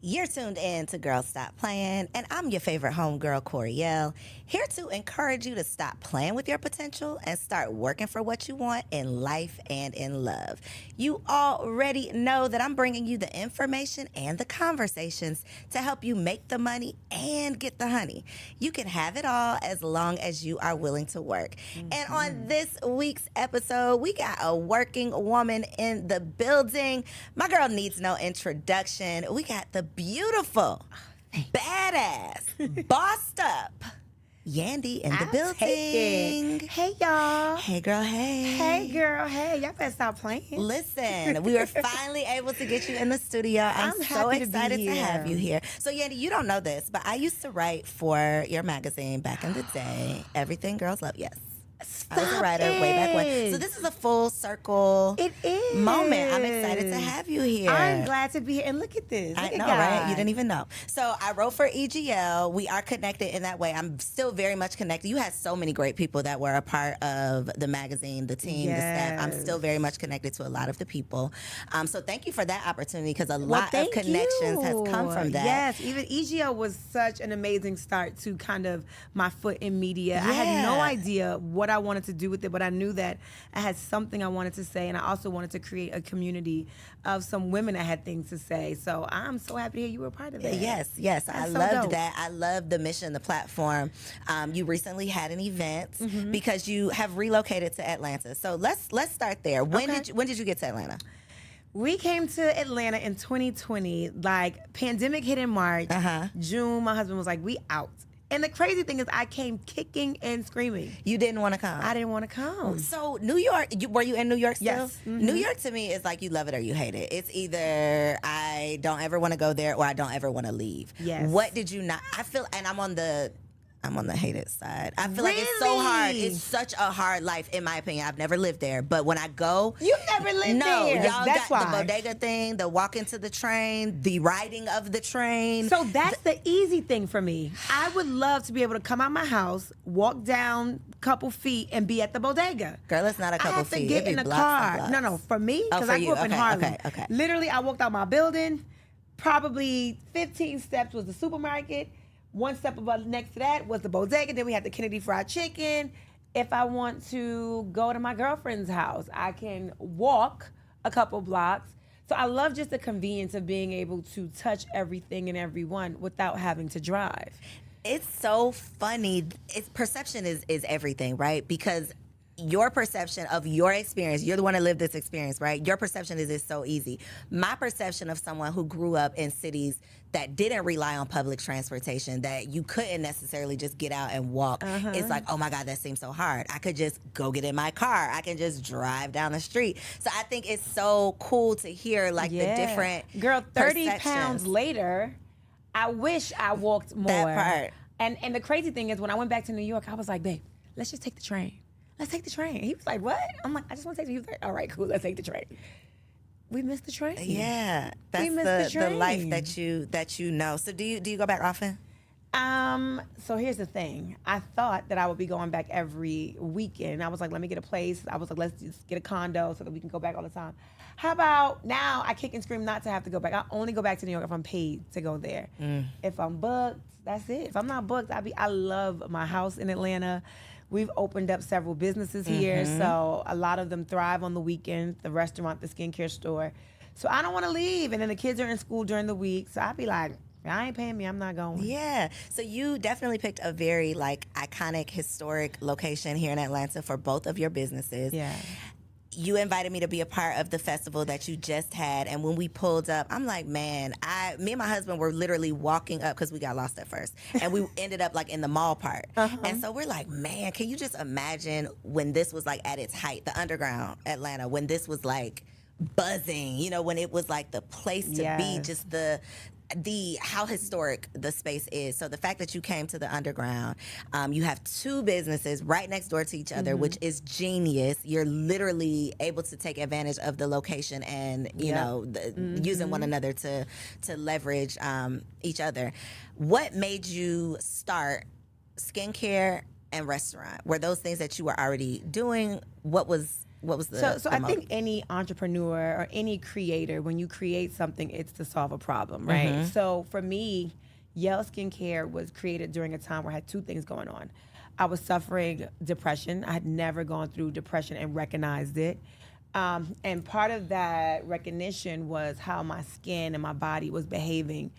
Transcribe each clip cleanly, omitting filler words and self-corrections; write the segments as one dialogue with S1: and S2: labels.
S1: You're tuned in to Girls Stop Playing, and I'm your favorite homegirl, Koereyelle, here to encourage you to stop playing with your potential and start working for what you want in life and in love. You already know that I'm bringing you the information and the conversations to help you make the money and get the honey. You can have it all as long as you are willing to work. And on this week's episode, we got a working woman in the building. My girl needs no introduction. We got the beautiful, badass, bossed up Yandy in the building.
S2: Hey, y'all.
S1: Hey, girl, hey.
S2: Hey, girl, hey. Y'all better stop playing.
S1: Listen, we were finally able to get you in the studio. I'm so
S2: happy to be
S1: excited to
S2: here.
S1: have you here. So, Yandy, you don't know this, but I used to write for your magazine back in the day, Everything Girls Love. Yes. I was a writer way back when. So this is a full circle moment. I'm excited to have you here.
S2: I'm glad to be here. And look at this.
S1: I know, right? You didn't even know. So I wrote for EGL. We are connected in that way. I'm still very much connected. You had so many great people that were a part of the magazine, the team, the staff. I'm still very much connected to a lot of the people. So thank you for that opportunity because a lot of connections has come from that.
S2: Yes, even EGL was such an amazing start to kind of my foot in media. I had no idea what I wanted to do with it, but I knew that I had something I wanted to say, and I also wanted to create a community of some women that had things to say. So I'm so happy to hear you were a part of that.
S1: Yes. I loved that. I loved the mission, the platform. You recently had an event because you have relocated to Atlanta. So let's start there. When did you get to Atlanta?
S2: We came to Atlanta in 2020. Like, pandemic hit in March. June, my husband was like, we out. And the crazy thing is I came kicking and screaming.
S1: You didn't want to come?
S2: I didn't want to come.
S1: So New York, were you in New York still?
S2: Yes.
S1: New York to me is like you love it or you hate it. It's either I don't ever want to go there or I don't ever want to leave.
S2: Yes.
S1: What did you not, I feel, and I'm on the hated side. I feel like it's so hard. It's such a hard life, in my opinion. I've never lived there, but when I go,
S2: you never lived there.
S1: No, y'all
S2: that's
S1: got
S2: why.
S1: the bodega thing, the walk into the train, the riding of the train.
S2: So that's the easy thing for me. I would love to be able to come out my house, walk down a couple feet, and be at the bodega.
S1: Girl, it's not a couple feet.
S2: I have to get in the car. No, for me, because I grew up in Harlem.
S1: Okay.
S2: Literally, I walked out my building. Probably 15 steps was the supermarket. One step above next to that was the bodega. Then we had the Kennedy Fried Chicken. If I want to go to my girlfriend's house, I can walk a couple blocks. So I love just the convenience of being able to touch everything and everyone without having to drive.
S1: It's so funny. Perception is everything, right? Because your perception of your experience, you're the one that lived this experience, right? Your perception is so easy. My perception of someone who grew up in cities that didn't rely on public transportation, that you couldn't necessarily just get out and walk, it's like, oh my God, that seems so hard. I could just go get in my car. I can just drive down the street. So I think it's so cool to hear like the different
S2: Girl, 30 pounds later, I wish I walked more.
S1: That part.
S2: And the crazy thing is when I went back to New York, I was like, babe, let's just take the train. Let's take the train. He was like, what? I'm like, I just want to take the train. He was like, all right, cool, let's take the train. We missed the train.
S1: Yeah, that's the life that you know. So do you go back often?
S2: So here's the thing. I thought that I would be going back every weekend. I was like, let me get a place. I was like, let's just get a condo so that we can go back all the time. How about now I kick and scream not to have to go back. I only go back to New York if I'm paid to go there. If I'm booked, that's it. If I'm not booked, I love my house in Atlanta. We've opened up several businesses here, so a lot of them thrive on the weekend, the restaurant, the skincare store. So I don't want to leave, and then the kids are in school during the week, so I'd be like, I ain't paying me, I'm not going.
S1: Yeah, so you definitely picked a very like iconic, historic location here in Atlanta for both of your businesses.
S2: Yeah.
S1: You invited me to be a part of the festival that you just had, and when we pulled up, I'm like, man, me and my husband were literally walking up because we got lost at first, and we ended up like in the mall part. And so we're like, man, can you just imagine when this was like at its height, the underground Atlanta, when this was like buzzing, you know, when it was like the place to be, just the how historic the space is. So the fact that you came to the underground, you have two businesses right next door to each other, which is genius. You're literally able to take advantage of the location and you know using one another to leverage each other. What made you start skincare and restaurant? Were those things that you were already doing? What was what was the
S2: So
S1: the
S2: I
S1: motive?
S2: think any entrepreneur or any creator, when you create something, it's to solve a problem, right? So for me, Yell Skincare was created during a time where I had two things going on. I was suffering depression. I had never gone through depression and recognized it. And part of that recognition was how my skin and my body was behaving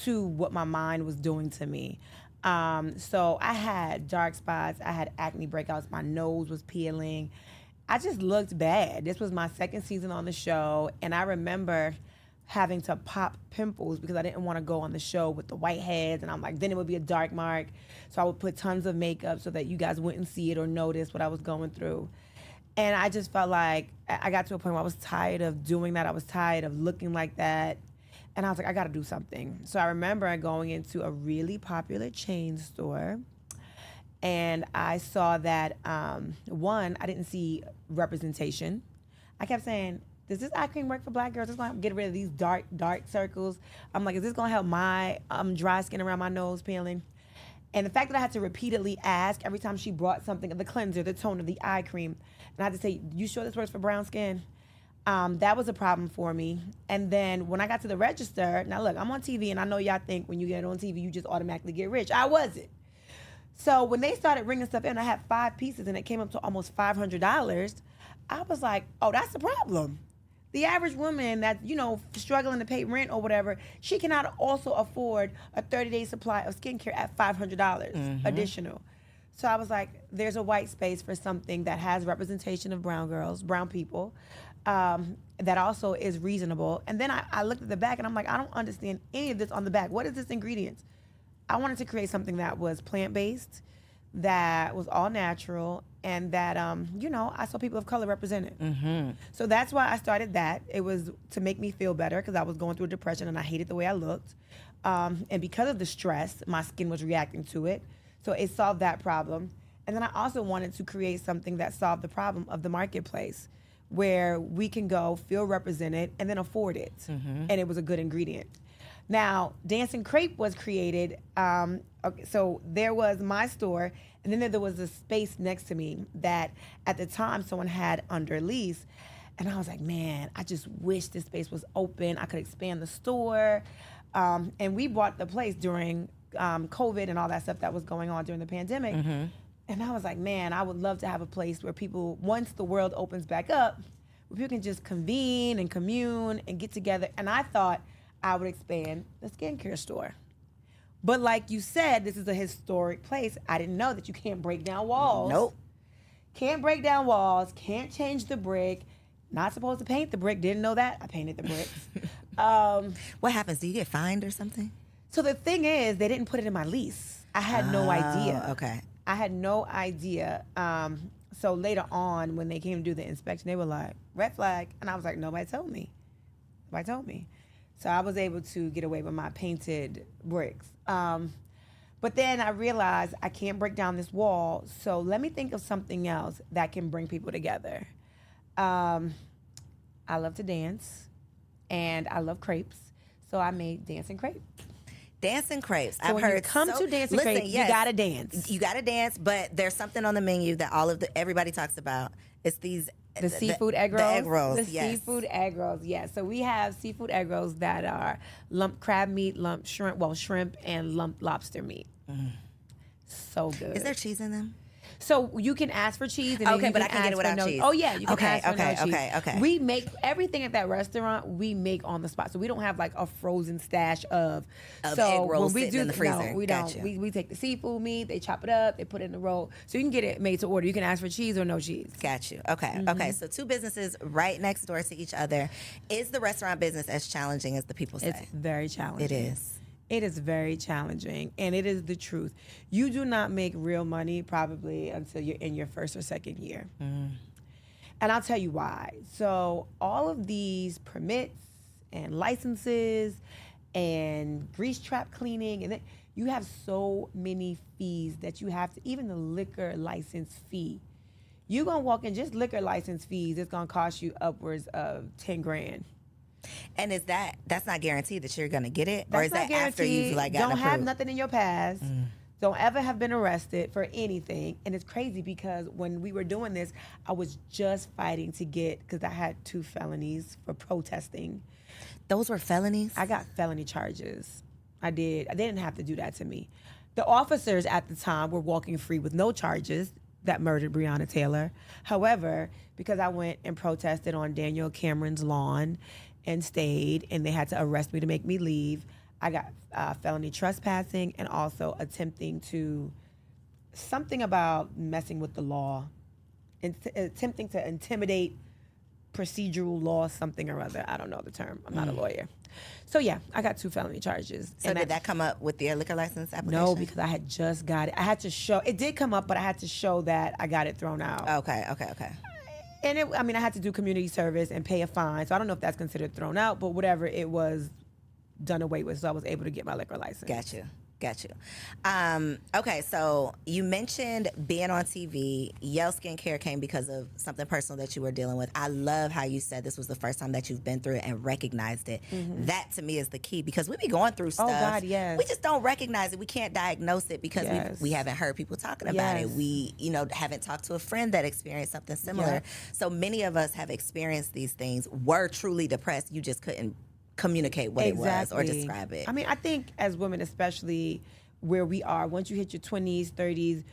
S2: to what my mind was doing to me. So I had dark spots, I had acne breakouts, my nose was peeling. I just looked bad. This was my second season on the show, and I remember having to pop pimples because I didn't want to go on the show with the whiteheads, and I'm like, then it would be a dark mark. So I would put tons of makeup so that you guys wouldn't see it or notice what I was going through. And I just felt like I got to a point where I was tired of doing that. I was tired of looking like that. And I was like, I got to do something. So I remember going into a really popular chain store, and I saw that, one, I didn't see representation. I kept saying, does this eye cream work for black girls? It's going to get rid of these dark circles. I'm like, is this going to help my dry skin around my nose peeling? And the fact that I had to repeatedly ask every time she brought something, the cleanser, the toner, the eye cream, and I had to say, you sure this works for brown skin? That was a problem for me. And then when I got to the register, now look, I'm on TV, and I know y'all think when you get on TV, you just automatically get rich. I wasn't. So when they started bringing stuff in, I had 5 pieces, and it came up to almost $500. I was like, oh, that's the problem. The average woman that's, struggling to pay rent or whatever, she cannot also afford a 30-day supply of skincare at $500 additional. So I was like, there's a white space for something that has representation of brown girls, brown people, that also is reasonable. And then I looked at the back, and I'm like, I don't understand any of this on the back. What is this ingredients? I wanted to create something that was plant-based, that was all natural, and that, I saw people of color represented. So that's why I started that. It was to make me feel better because I was going through a depression and I hated the way I looked. And because of the stress, my skin was reacting to it. So it solved that problem. And then I also wanted to create something that solved the problem of the marketplace, where we can go, feel represented, and then afford it. And it was a good ingredient. Now, Dancing Crepe was created. So there was my store, and then there was a space next to me that at the time someone had under lease. And I was like, man, I just wish this space was open. I could expand the store. And we bought the place during COVID and all that stuff that was going on during the pandemic. And I was like, man, I would love to have a place where people, once the world opens back up, where people can just convene and commune and get together. And I thought I would expand the skincare store. But like you said, this is a historic place. I didn't know that you can't break down walls.
S1: Nope.
S2: Can't break down walls, can't change the brick. Not supposed to paint the brick, didn't know that. I painted the bricks.
S1: What happens? Do you get fined or something?
S2: So the thing is, they didn't put it in my lease. I had no idea.
S1: Okay.
S2: I had no idea. So later on, when they came to do the inspection, they were like, red flag. And I was like, nobody told me. Nobody told me. So I was able to get away with my painted bricks. But then I realized I can't break down this wall. So let me think of something else that can bring people together. I love to dance, and I love crepes. So I made Dancing Crepe.
S1: Dancing crepes.
S2: So when you come to Dancing Crepe, you gotta dance.
S1: You gotta dance, but there's something on the menu that everybody talks about. It's these
S2: the seafood egg rolls.
S1: The egg rolls.
S2: The seafood egg rolls. Yes. So we have seafood egg rolls that are lump crab meat, lump shrimp, and lump lobster meat. So good.
S1: Is there cheese in them?
S2: So you can ask for cheese. And
S1: Okay, but I can get it without cheese.
S2: Oh yeah, you can ask for no cheese.
S1: Okay.
S2: We make everything at that restaurant. We make on the spot, so we don't have like a frozen stash of
S1: egg rolls
S2: when we
S1: sitting in the freezer.
S2: No, we
S1: Gotcha.
S2: don't. We take the seafood meat, they chop it up, they put it in the roll, so you can get it made to order. You can ask for cheese or no cheese.
S1: Got you. Okay. Okay. So two businesses right next door to each other. Is the restaurant business as challenging as the people say?
S2: It's very challenging.
S1: It is.
S2: It is very challenging, and it is the truth. You do not make real money probably until you're in your first or second year. And I'll tell you why. So all of these permits and licenses and grease trap cleaning, and you have so many fees that you have to, even the liquor license fee. You're going to walk in, just liquor license fees, it's going to cost you upwards of 10 grand.
S1: And that's not guaranteed that you're gonna get it, or
S2: That's
S1: is
S2: not
S1: that after you've
S2: guaranteed.
S1: gotten
S2: Don't have
S1: approved?
S2: nothing in your past. Don't ever have been arrested for anything. And it's crazy because when we were doing this, I was just fighting to get, because I had 2 felonies for protesting.
S1: Those were felonies?
S2: I got felony charges. I did. They didn't have to do that to me. The officers at the time were walking free with no charges that murdered Breonna Taylor. However, because I went and protested on Daniel Cameron's lawn and stayed, and they had to arrest me to make me leave, I got felony trespassing and also attempting to, something about messing with the law, attempting to intimidate procedural law, something or other. I don't know the term. I'm not a lawyer. So yeah, I got 2 felony charges.
S1: So did that come up with your liquor license application?
S2: No, because I had just got it. I had to show, it did come up, but I had to show that I got it thrown out.
S1: Okay.
S2: And I had to do community service and pay a fine. So I don't know if that's considered thrown out, but whatever, it was done away with, so I was able to get my liquor license.
S1: Got you. Okay, so you mentioned being on TV. Yale Skincare came because of something personal that you were dealing with. I love how you said this was the first time that you've been through it and recognized it. That to me is the key, because we be going through stuff.
S2: Oh God, yes.
S1: We just don't recognize it. We can't diagnose it because we haven't heard people talking about it. We, haven't talked to a friend that experienced something similar.
S2: Yep.
S1: So many of us have experienced these things, were truly depressed. You just couldn't communicate what it was or describe it.
S2: I mean, I think as women, especially where we are, once you hit your 20s, 30s,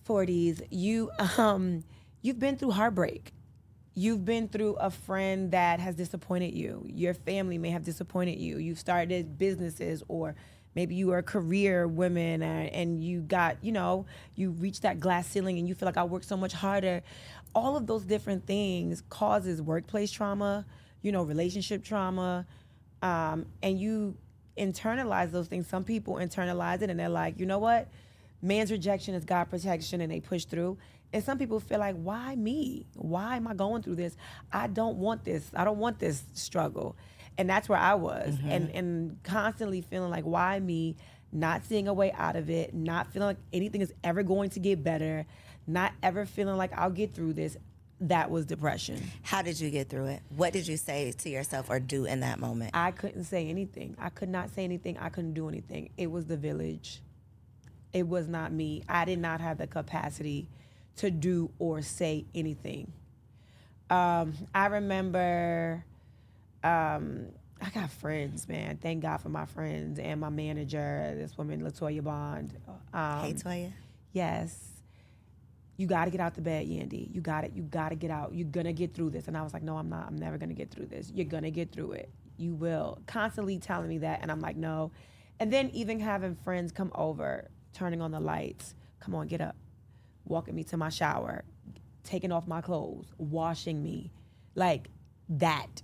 S2: 40s, you've been through heartbreak. You've been through a friend that has disappointed you. Your family may have disappointed you. You've started businesses, or maybe you are a career woman and you got, you reached that glass ceiling and you feel like I work so much harder. All of those different things causes workplace trauma, relationship trauma, and you internalize those things. Some people internalize it and they're like, you know what? Man's rejection is God protection, and they push through. And some people feel like, why me? Why am I going through this? I don't want this. I don't want this struggle. And that's where I was. And constantly feeling like, why me? Not seeing a way out of it, not feeling like anything is ever going to get better, not ever feeling like I'll get through this. That was depression.
S1: How did you get through it? What did you say to yourself or do in that moment?
S2: I couldn't say anything. I could not say anything. I couldn't do anything. It was the village. It was not me. I did not have the capacity to do or say anything. I remember, I got friends, man. Thank God for my friends and my manager, this woman, LaToya Bond.
S1: Hey, Toya.
S2: Yes. You got to get out the bed, Yandy. You got to get out. You're going to get through this. And I was like, no, I'm not. I'm never going to get through this. You're going to get through it. You will. Constantly telling me that. And I'm like, no. And then even having friends come over, turning on the lights. Come on, get up. Walking me to my shower. Taking off my clothes. Washing me. Like that.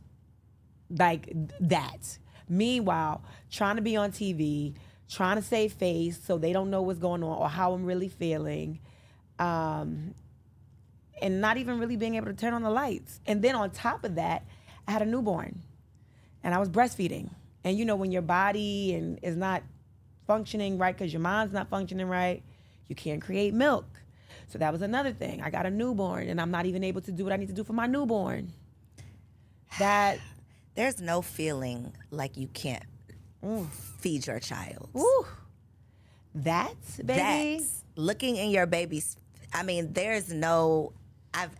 S2: Meanwhile, trying to be on TV, trying to save face so they don't know what's going on or how I'm really feeling. And not even really being able to turn on the lights. And then on top of that, I had a newborn and I was breastfeeding. And when your body is not functioning right because your mind's not functioning right, you can't create milk. So that was another thing. I got a newborn and I'm not even able to do what I need to do for my newborn.
S1: There's no feeling like you can't feed your child.
S2: Ooh. That's
S1: looking in your baby's. I mean, there's no.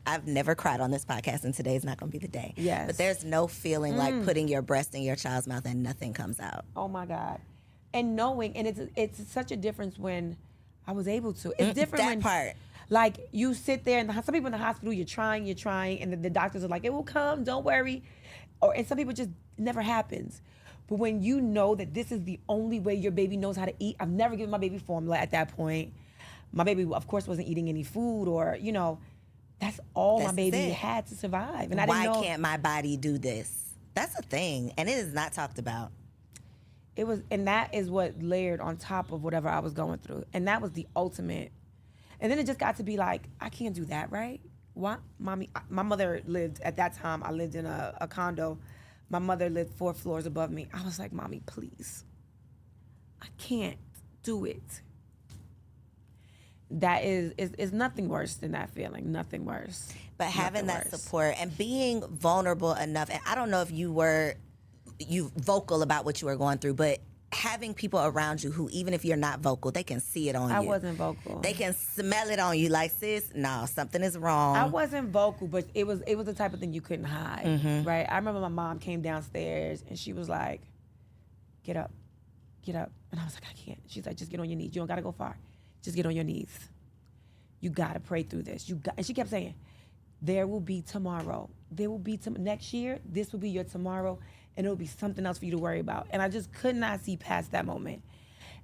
S1: I've never cried on this podcast, and today's not going to be the day.
S2: Yes.
S1: But there's no feeling like putting your breast in your child's mouth and nothing comes out.
S2: Oh my God. And knowing, and it's such a difference when I was able to. It's different
S1: that
S2: when
S1: part.
S2: Like you sit there, and some people in the hospital, you're trying, and the doctors are like, it will come, don't worry. And some people just, it never happens. But when you know that this is the only way your baby knows how to eat, I've never given my baby formula at that point. My baby, of course, wasn't eating any food or, that's all my baby had to survive. And I didn't know.
S1: Why can't my body do this? That's a thing, and it is not talked about.
S2: It was, and that is what layered on top of whatever I was going through. And that was the ultimate. And then it just got to be like, I can't do that, right? Why? Mommy, my mother lived, at that time, I lived in a condo. My mother lived 4 floors above me. I was like, Mommy, please. I can't do it. That is nothing worse than that feeling. Nothing worse.
S1: But having that support and being vulnerable enough, and I don't know if you vocal about what you were going through, but having people around you who, even if you're not vocal, they can see it on you.
S2: I wasn't vocal.
S1: They can smell it on you, like, sis, no, something is wrong.
S2: I wasn't vocal, but it was the type of thing you couldn't hide,
S1: Mm-hmm.
S2: right? I remember my mom came downstairs and she was like, get up. And I was like, I can't. She's like, just get on your knees. You don't got to go far. Just get on your knees. You got to pray through this. And she kept saying, there will be tomorrow. There will be next year. This will be your tomorrow. And it will be something else for you to worry about. And I just could not see past that moment.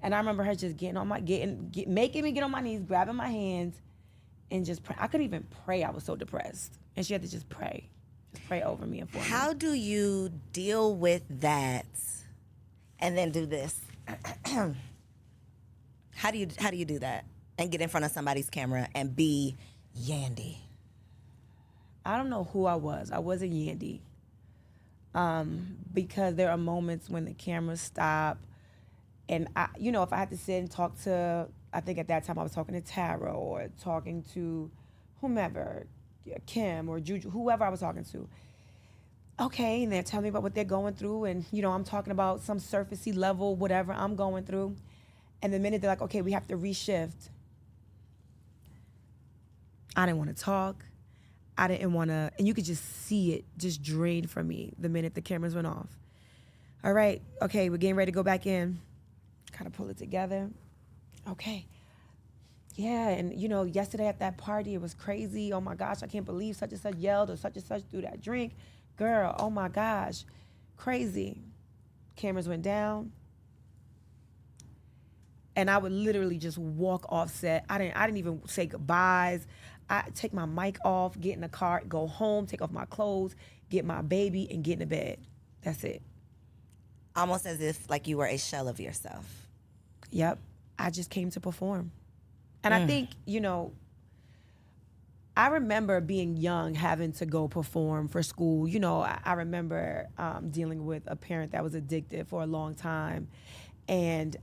S2: And I remember her just making me get on my knees, grabbing my hands, and just pray. I couldn't even pray. I was so depressed. And she had to just pray over me and for me.
S1: How do you deal with that and then do this? How do you do that and get in front of somebody's camera and be Yandy?
S2: I don't know who I was. I wasn't Yandy. Because there are moments when the cameras stop, and if I had to sit and talk to, I think at that time I was talking to Tara or talking to whomever, Kim or Juju, whoever I was talking to. Okay, and they're telling me about what they're going through, and I'm talking about some surfacey level, whatever I'm going through. And the minute they're like, okay, we have to reshift, I didn't want to talk. I didn't want to, and you could just see it just drain from me the minute the cameras went off. All right, okay, we're getting ready to go back in. Kind of pull it together. Okay. Yeah, and yesterday at that party, it was crazy. Oh my gosh, I can't believe such and such yelled or such and such threw that drink. Girl, oh my gosh, crazy. Cameras went down. And I would literally just walk off set. I didn't even say goodbyes. I take my mic off, get in the car, go home, take off my clothes, get my baby, and get in the bed. That's it.
S1: Almost as if like you were a shell of yourself.
S2: Yep. I just came to perform. And I think, I remember being young, having to go perform for school. I remember dealing with a parent that was addicted for a long time, and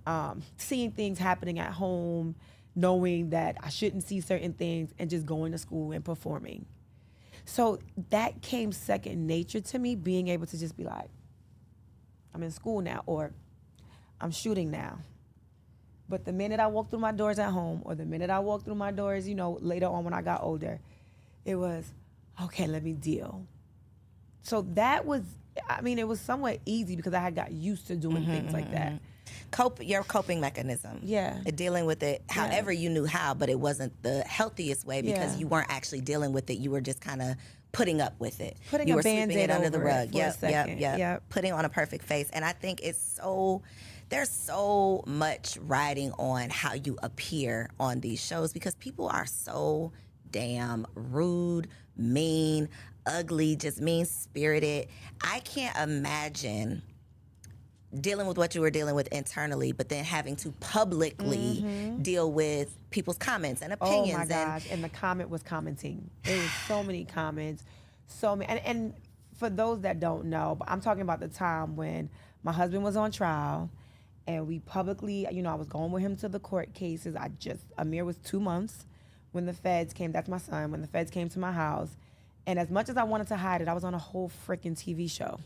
S2: seeing things happening at home, knowing that I shouldn't see certain things, and just going to school and performing. So that came second nature to me, being able to just be like, I'm in school now, or I'm shooting now. But the minute I walked through my doors at home, or the minute I walked through my doors, later on when I got older, it was, okay, let me deal. So that was, it was somewhat easy because I had got used to doing things like that.
S1: Your coping mechanism.
S2: Yeah.
S1: Dealing with it however you knew how, but it wasn't the healthiest way because you weren't actually dealing with it. You were just kind of putting up with it.
S2: You were
S1: sweeping it under the rug.
S2: Yep.
S1: Putting on a perfect face. And I think there's so much riding on how you appear on these shows because people are so damn rude, mean, ugly, just mean-spirited. I can't imagine dealing with what you were dealing with internally, but then having to publicly deal with people's comments and opinions.
S2: Oh my gosh, and the comment was commenting. There was so many comments, so many. And for those that don't know, but I'm talking about the time when my husband was on trial, and we publicly, I was going with him to the court cases. Amir was 2 months when the feds came. That's my son. When the feds came to my house, and as much as I wanted to hide it, I was on a whole freaking TV show.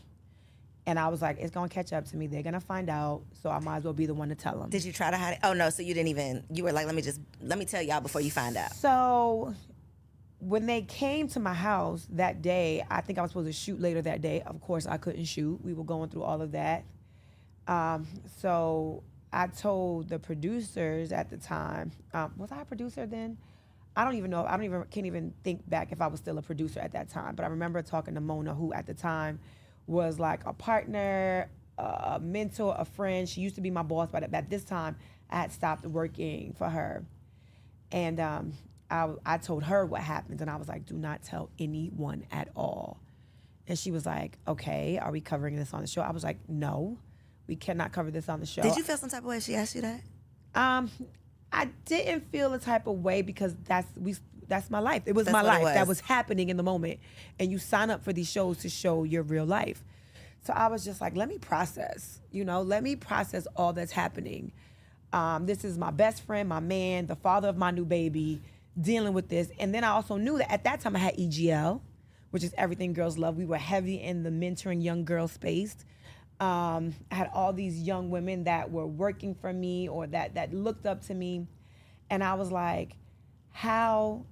S2: And I was like, it's going to catch up to me. They're going to find out, so I might as well be the one to tell them.
S1: Did you try to hide it? Oh, no, so you were like, let me tell y'all before you find out.
S2: So when they came to my house that day, I think I was supposed to shoot later that day. Of course, I couldn't shoot. We were going through all of that. So I told the producers at the time, was I a producer then? I don't even know. Can't even think back if I was still a producer at that time. But I remember talking to Mona, who at the time was like a partner, a mentor, a friend. She used to be my boss, but at this time, I had stopped working for her. And I told her what happened, and I was like, do not tell anyone at all. And she was like, okay, are we covering this on the show? I was like, no, we cannot cover this on the show.
S1: Did you feel some type of way she asked you that?
S2: I didn't feel a type of way because that's my life. It was my life that was happening in the moment. And you sign up for these shows to show your real life. So I was just like, let me process, let me process all that's happening. This is my best friend, my man, the father of my new baby, dealing with this. And then I also knew that at that time I had EGL, which is Everything Girls Love. We were heavy in the mentoring young girl space. I had all these young women that were working for me or that looked up to me. And I was like, how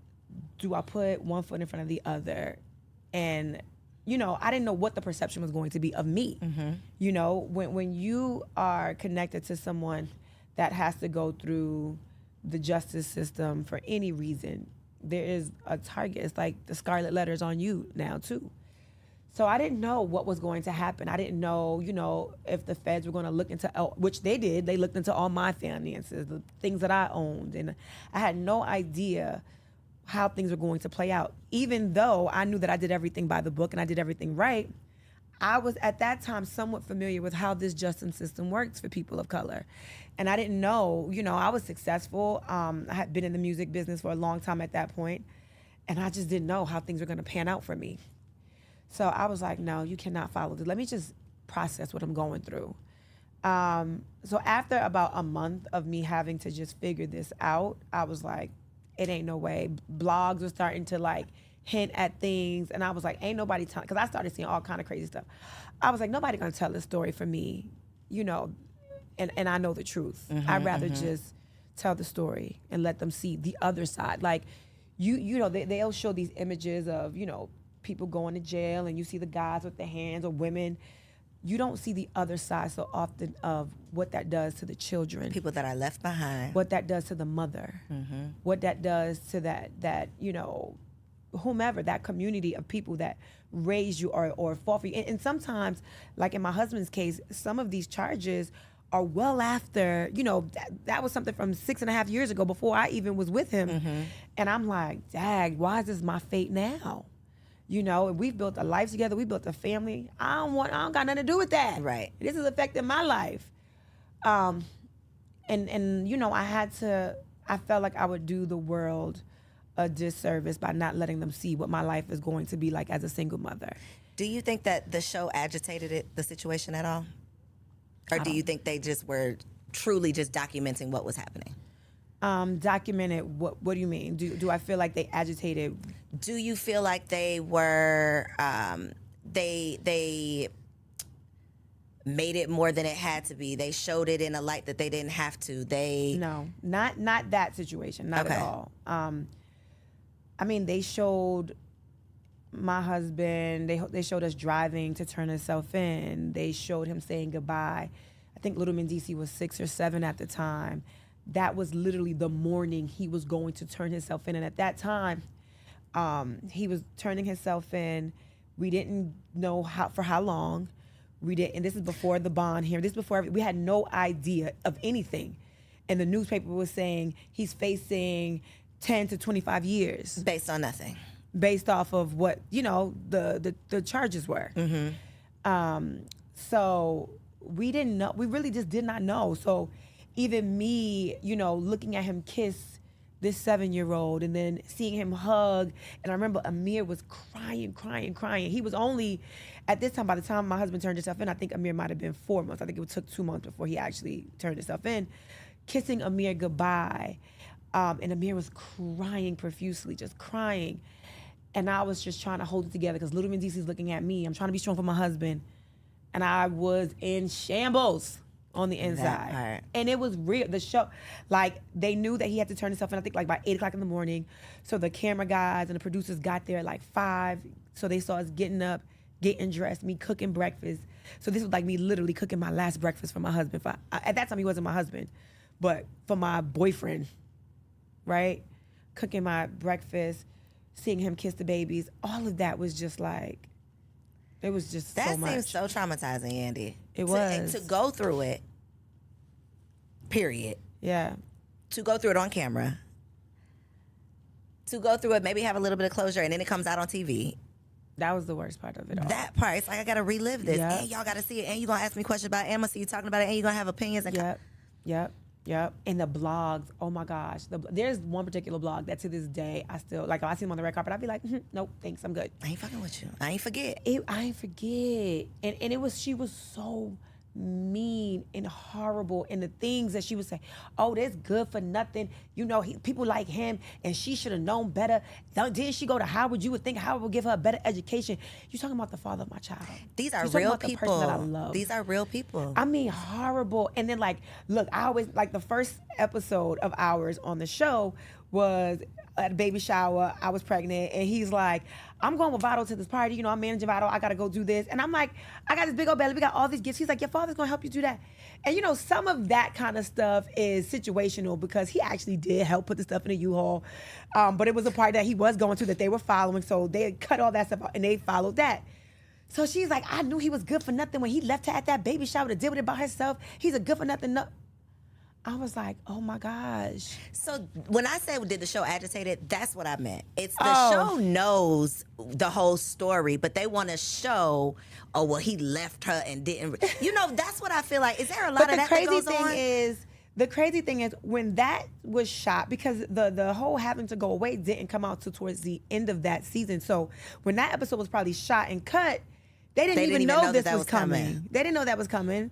S2: do I put one foot in front of the other? And, I didn't know what the perception was going to be of me. When you are connected to someone that has to go through the justice system for any reason, there is a target. It's like the scarlet letters on you now too. So I didn't know what was going to happen. I didn't know, if the feds were going to look into, which they did. They looked into all my finances, the things that I owned. And I had no idea how things were going to play out. Even though I knew that I did everything by the book and I did everything right, I was at that time somewhat familiar with how this justice system works for people of color. And I didn't know, I was successful. I had been in the music business for a long time at that point, and I just didn't know how things were going to pan out for me. So I was like, no, you cannot follow this. Let me just process what I'm going through. So after about a month of me having to just figure this out, I was like, it ain't no way. Blogs were starting to hint at things, and I was like, ain't nobody telling, because I started seeing all kind of crazy stuff. I was like, nobody gonna tell this story for me, and I know the truth. I'd rather just tell the story and let them see the other side. Like, they'll show these images of, people going to jail, and you see the guys with their hands or women. You don't see the other side so often of what that does to the children.
S1: People that are left behind.
S2: What that does to the mother. What that does to that whomever, that community of people that raised you or fought for you. And sometimes, like in my husband's case, some of these charges are well after, that was something from 6.5 years ago before I even was with him. And I'm like, dag, why is this my fate now? We've built a life together. We built a family. I don't got nothing to do with that.
S1: Right.
S2: This is affecting my life. I felt like I would do the world a disservice by not letting them see what my life is going to be like as a single mother.
S1: Do you think that the show agitated the situation at all? Or do you think they just were truly just documenting what was happening?
S2: Documented, what do you mean? Do I feel like they agitated?
S1: Do you feel like they were, they made it more than it had to be? They showed it in a light that they didn't have to?
S2: No, not that situation, not at all. They showed my husband, they showed us driving to turn himself in. They showed him saying goodbye. I think little Mendecees was 6 or 7 at the time. That was literally the morning he was going to turn himself in. And at that time, he was turning himself in. We didn't know for how long. And this is before the bond hearing. This is before, we had no idea of anything. And the newspaper was saying he's facing 10 to 25 years.
S1: Based on nothing.
S2: Based off of what, the charges were. So we didn't know. We really just did not know. So even me, looking at him kiss this 7-year-old and then seeing him hug. And I remember Amir was crying. He was only, at this time, by the time my husband turned himself in, I think Amir might have been 4 months. I think it took 2 months before he actually turned himself in. Kissing Amir goodbye. And Amir was crying profusely, just crying. And I was just trying to hold it together because little Mendecees looking at me. I'm trying to be strong for my husband. And I was in shambles on the inside. And it was real. The show, they knew that he had to turn himself in, I think by 8 o'clock in the morning. So the camera guys and the producers got there at 5. So they saw us getting up, getting dressed, me cooking breakfast. So this was me literally cooking my last breakfast for my husband. At that time, he wasn't my husband, but for my boyfriend, right? Cooking my breakfast, seeing him kiss the babies. All of that was just it was just so much.
S1: That seems so traumatizing, Yandy.
S2: It was.
S1: To go through it, period.
S2: Yeah.
S1: To go through it on camera. To go through it, maybe have a little bit of closure, and then it comes out on TV.
S2: That was the worst part of it all.
S1: That part, it's I got to relive this.
S2: Yep.
S1: And y'all got to see it, and you're going to ask me questions about it, and I'm going to see you talking about it, and you're going to have opinions. And
S2: Yep. And the blogs, oh my gosh. There's one particular blog that to this day, I still, if I see him on the red carpet, I'd be like, nope, thanks, I'm good.
S1: I ain't fucking with you. I ain't forget.
S2: I ain't forget. And she was so mean and horrible, and the things that she would say, oh, that's good for nothing, you know, people like him, and she should have known better. Did she go to Howard? You would think Howard would give her a better education. You're talking about the father of my child.
S1: These are
S2: You're talking
S1: real
S2: about the person that I
S1: people.
S2: love.
S1: These are real people.
S2: I mean, horrible. And then, like, look, I always, like, the first episode of ours on the show was at a baby shower. I was pregnant, and he's like, I'm going with Vado to this party. You know, I'm managing Vado. I got to go do this. And I'm like, I got this big old belly. We got all these gifts. He's like, your father's going to help you do that. And, you know, some of that kind of stuff is situational because he actually did help put the stuff in the U-Haul. But it was a party that he was going to that they were following. So they cut all that stuff out, and they followed that. So she's like, I knew he was good for nothing when he left her at that baby shower to deal with it by herself. He's a good for nothing. I was like, oh my gosh.
S1: So when I say did the show agitate it, that's what I meant. It's the show knows the whole story, but they want to show, oh, well, he left her and didn't. You know, that's what I feel like. Is there a lot of that goes on?
S2: The crazy thing is when that was shot, because the whole having to go away didn't come out till towards the end of that season. So when that episode was probably shot and cut, they didn't even know this was coming. They didn't know that was coming.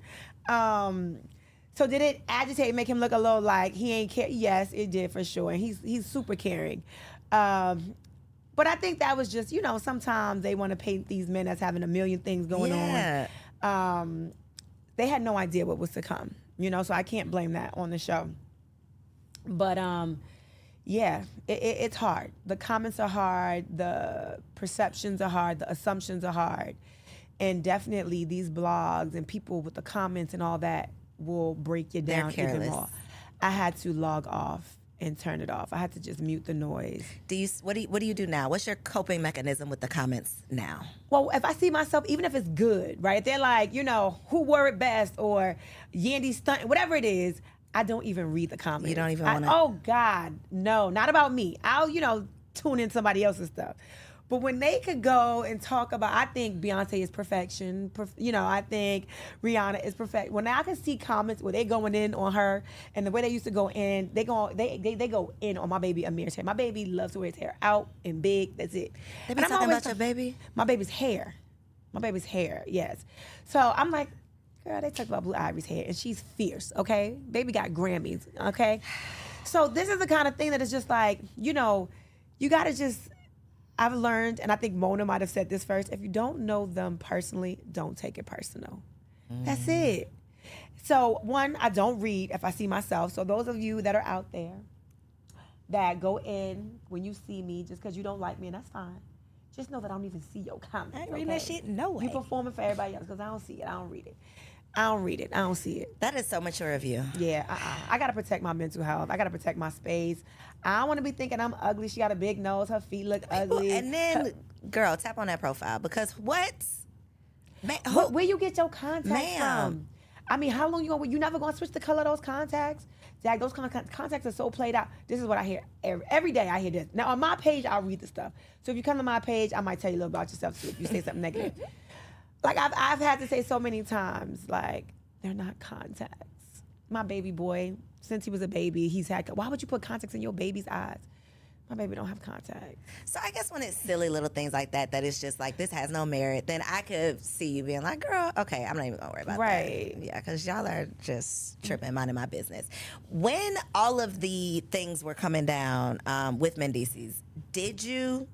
S2: So did it agitate and make him look a little like he ain't care? Yes, it did for sure. And he's super caring. But I think that was just, you know, sometimes they want to paint these men as having a million things going on. They had no idea what was to come, you know, so I can't blame that on the show. But yeah, it's hard. The comments are hard. The perceptions are hard. The assumptions are hard. And definitely these blogs and people with the comments and all that will break you down even more. I had to log off and turn it off. I had to just mute the noise.
S1: What do you do now? What's your coping mechanism with the comments now?
S2: Well, if I see myself, even if it's good, right? If they're like, you know, who wore it best or Yandy stunt, whatever it is, I don't even read the comments.
S1: You don't even want to?
S2: Oh God, no, not about me. I'll, you know, tune in somebody else's stuff. But when they could go and talk about, I think Beyonce is perfection. You know, I think Rihanna is perfect. When I can see comments where they going in on her, and the way they used to go in, they go in on my baby Amir's hair. My baby loves to wear his hair out and big. That's it.
S1: They be talking about your baby?
S2: My baby's hair. My baby's hair. Yes. So I'm like, girl, they talk about Blue Ivy's hair, and she's fierce. Okay, baby got Grammys. Okay, so this is the kind of thing that is just like, you know, you gotta just. I've learned, and I think Mona might have said this first, if you don't know them personally, don't take it personal. That's it. So, one, I don't read if I see myself. So those of you that are out there that go in when you see me just because you don't like me, and that's fine, just know that I don't even see your comments.
S1: I ain't reading that shit, no way.
S2: You performing for everybody else because I don't see it. I don't read it. I don't read it. I don't see it.
S1: That is so mature of you.
S2: Yeah, I got to protect my mental health. I got to protect my space. I don't want to be thinking I'm ugly. She got a big nose. Her feet look ugly.
S1: And then, girl, tap on that profile because what?
S2: Man, where you get your contacts from? I mean, how long you never going to switch the color of those contacts? Jack, those contacts are so played out. This is what I hear. Every day I hear this. Now, on my page, I'll read the stuff. So if you come to my page, I might tell you a little about yourself too if you say something negative. Like, I've had to say so many times, like, they're not contacts. My baby boy, since he was a baby, he's had, why would you put contacts in your baby's eyes? My baby don't have contacts.
S1: So I guess when it's silly little things like that, that it's just like, this has no merit, then I could see you being like, girl, okay, I'm not even gonna worry about that.
S2: Right.
S1: Yeah, because y'all are just tripping, minding my business. When all of the things were coming down with Mendecees, did you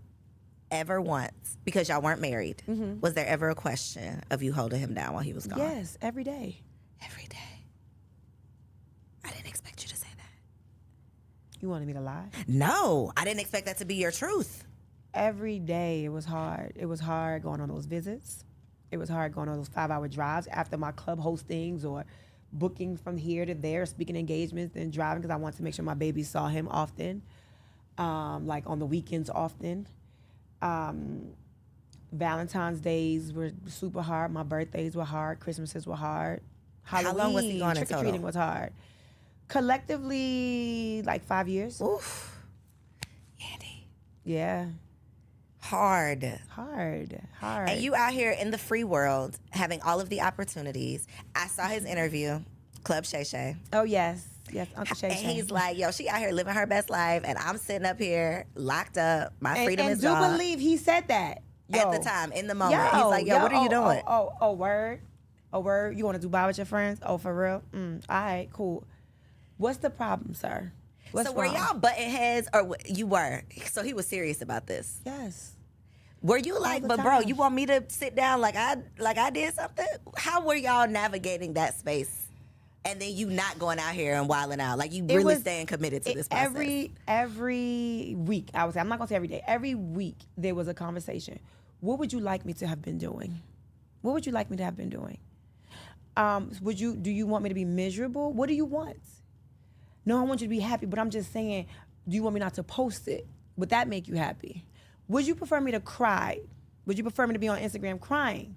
S1: ever once, because y'all weren't married, was there ever a question of you holding him down while he was gone?
S2: Yes, every day.
S1: Every day. I didn't expect you to say that.
S2: You wanted me to lie?
S1: No, I didn't expect that to be your truth.
S2: Every day it was hard. It was hard going on those visits. It was hard going on those 5-hour drives after my club hostings or booking from here to there, speaking engagements, then driving because I wanted to make sure my baby saw him often, like on the weekends often. Valentine's days were super hard. My birthdays were hard. Christmases were hard. Halloween,
S1: how long was he gone in total?
S2: Trick-or-treating was hard. Collectively, like 5 years.
S1: Oof. Yandy.
S2: Yeah.
S1: Hard.
S2: And
S1: you out here in the free world having all of the opportunities. I saw his interview, Club Shay Shay.
S2: Oh, yes. Yes, Uncle Shay Shay.
S1: And he's like, yo, she out here living her best life, and I'm sitting up here locked up. My freedom is gone.
S2: And do believe he said that.
S1: At the time, in the moment. He's like, yo, what are you doing?
S2: Word. Oh, word? You want to Dubai with your friends? Oh, for real? All right, cool. What's the problem, sir? What's
S1: So were
S2: wrong?
S1: y'all butting heads, or you were? So he was serious about this.
S2: Yes.
S1: Were you like,
S2: the
S1: but bro,
S2: time.
S1: you want me to sit down like I did something? How were y'all navigating that space? And then you not going out here and wilding out, like you really staying committed to this process.
S2: Every week, I would say, I'm not gonna say every day. Every week there was a conversation. What would you like me to have been doing? What would you like me to have been doing? Do you want me to be miserable? What do you want? No, I want you to be happy, but I'm just saying, do you want me not to post it? Would that make you happy? Would you prefer me to cry? Would you prefer me to be on Instagram crying?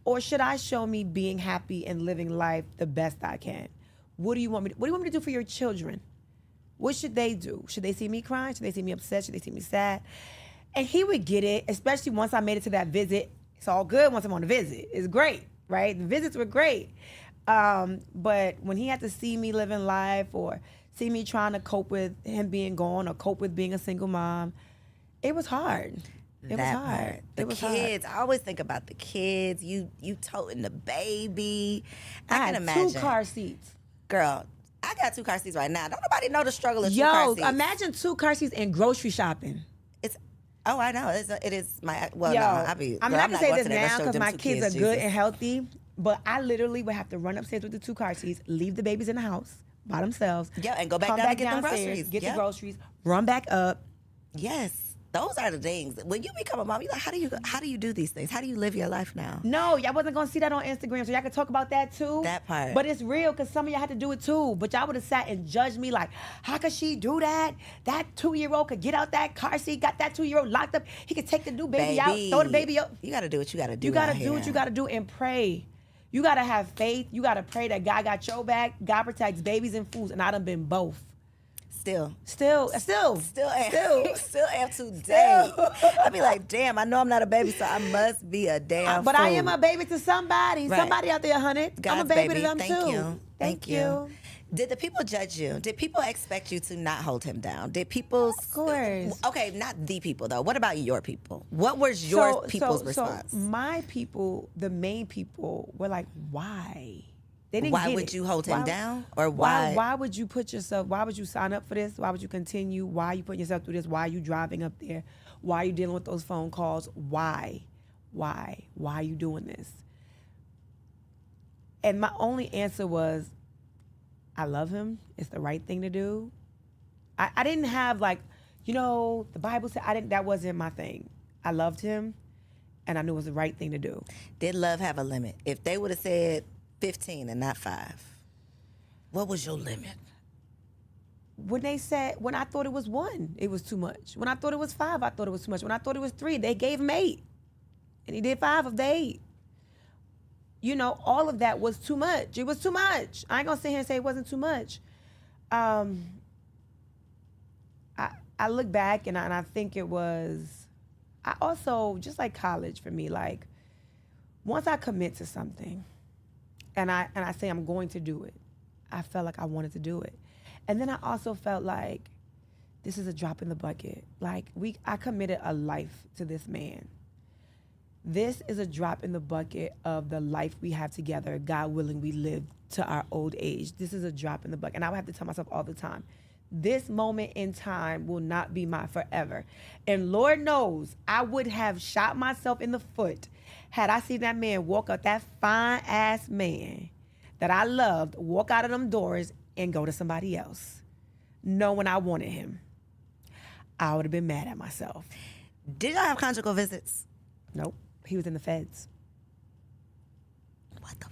S2: Or should I show me being happy and living life the best I can? What do you want me to do for your children? What should they do? Should they see me crying? Should they see me upset? Should they see me sad? And he would get it, especially once I made it to that visit. It's all good once I'm on the visit. It's great, right? The visits were great. But when he had to see me living life or see me trying to cope with him being gone or cope with being a single mom, it was hard. It was hard.
S1: The kids. I always think about the kids. You toting the baby. I can imagine.
S2: 2 car seats.
S1: Girl, I got 2 car seats right now. Don't nobody know the struggle of 2 car seats.
S2: Yo, imagine 2 car seats and grocery shopping.
S1: Oh, I know. It is my. Well,
S2: Yo,
S1: no,
S2: I'm not gonna say
S1: going
S2: this
S1: to that
S2: now
S1: restaurant with
S2: because
S1: them
S2: my
S1: 2
S2: kids are
S1: Jesus.
S2: good and healthy. But I literally would have to run upstairs with the 2 car seats, leave the babies in the house by themselves.
S1: Yeah, and go back
S2: come
S1: down
S2: back
S1: to get them
S2: downstairs,
S1: groceries.
S2: get
S1: Yep.
S2: the groceries, run back up.
S1: Yes, those are the things. When you become a mom, you're like, how do you do these things? How do you live your life now?
S2: No, y'all wasn't gonna see that on Instagram, so y'all could talk about that too.
S1: That part.
S2: But it's real because some of y'all had to do it too. But y'all would have sat and judged me like, how could she do that? That 2-year-old could get out that car seat, got that 2-year-old locked up. He could take the new baby out, throw the baby up.
S1: You gotta do what you gotta do.
S2: You gotta
S1: out
S2: do
S1: here.
S2: what you gotta do and pray. You gotta have faith. You gotta pray that God got your back. God protects babies and fools, and I done been both.
S1: Still
S2: Still
S1: am. Still am today.
S2: Still.
S1: I be like, damn, I know I'm not a baby, so I must be a damn
S2: But
S1: fool.
S2: I am a baby to somebody.
S1: Right.
S2: Somebody out there, honey. I'm a
S1: God's
S2: baby to them
S1: Thank
S2: too.
S1: you.
S2: Thank you.
S1: Did the people judge you? Did people expect you to not hold him down? Did people?
S2: Of course.
S1: Okay, not the people though. What about your people? What was your people's
S2: so
S1: response?
S2: my people, the main people, were like, why? They didn't
S1: Why
S2: get
S1: would
S2: it.
S1: you hold him
S2: Why-
S1: down? Or why?
S2: Why would you put yourself? Why would you sign up for this? Why would you continue? Why are you putting yourself through this? Why are you driving up there? Why are you dealing with those phone calls? Why? Why are you doing this? And my only answer was, I love him. It's the right thing to do. I didn't have like, the Bible said that wasn't my thing. I loved him and I knew it was the right thing to do.
S1: Did love have a limit? If they would have said 15 and not 5, what was your limit?
S2: When I thought it was 1, it was too much. When I thought it was 5, I thought it was too much. When I thought it was 3, they gave him 8. And he did 5 of the 8. All of that was too much. It was too much. I ain't gonna sit here and say it wasn't too much. I look back and I think it was, I also, just like college for me, like, once I commit to something and I say I'm going to do it, I felt like I wanted to do it. And then I also felt like this is a drop in the bucket. Like, I committed a life to this man. This is a drop in the bucket of the life we have together. God willing, we live to our old age. This is a drop in the bucket. And I would have to tell myself all the time, this moment in time will not be my forever. And Lord knows, I would have shot myself in the foot had I seen that man walk out, that fine-ass man that I loved, walk out of them doors and go to somebody else, knowing I wanted him. I would have been mad at myself.
S1: Did y'all have conjugal visits?
S2: Nope. He was in the feds.
S1: What the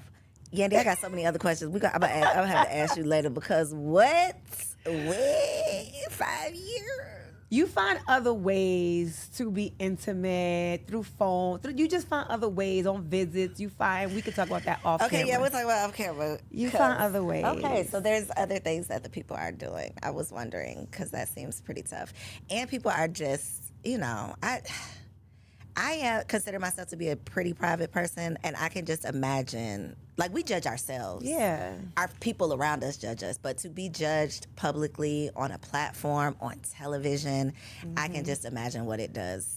S1: Yandy, I got so many other questions. I'm gonna have to ask you later because what? Wait, 5 years?
S2: You find other ways to be intimate through phone. You just find other ways on visits. We could talk about that off camera.
S1: Okay, yeah, we'll talk about off camera.
S2: You find other ways.
S1: Okay, so there's other things that the people are doing. I was wondering because that seems pretty tough. And people are just, I consider myself to be a pretty private person, and I can just imagine, like, we judge ourselves.
S2: Yeah.
S1: Our people around us judge us, but to be judged publicly on a platform, on television, I can just imagine what it does,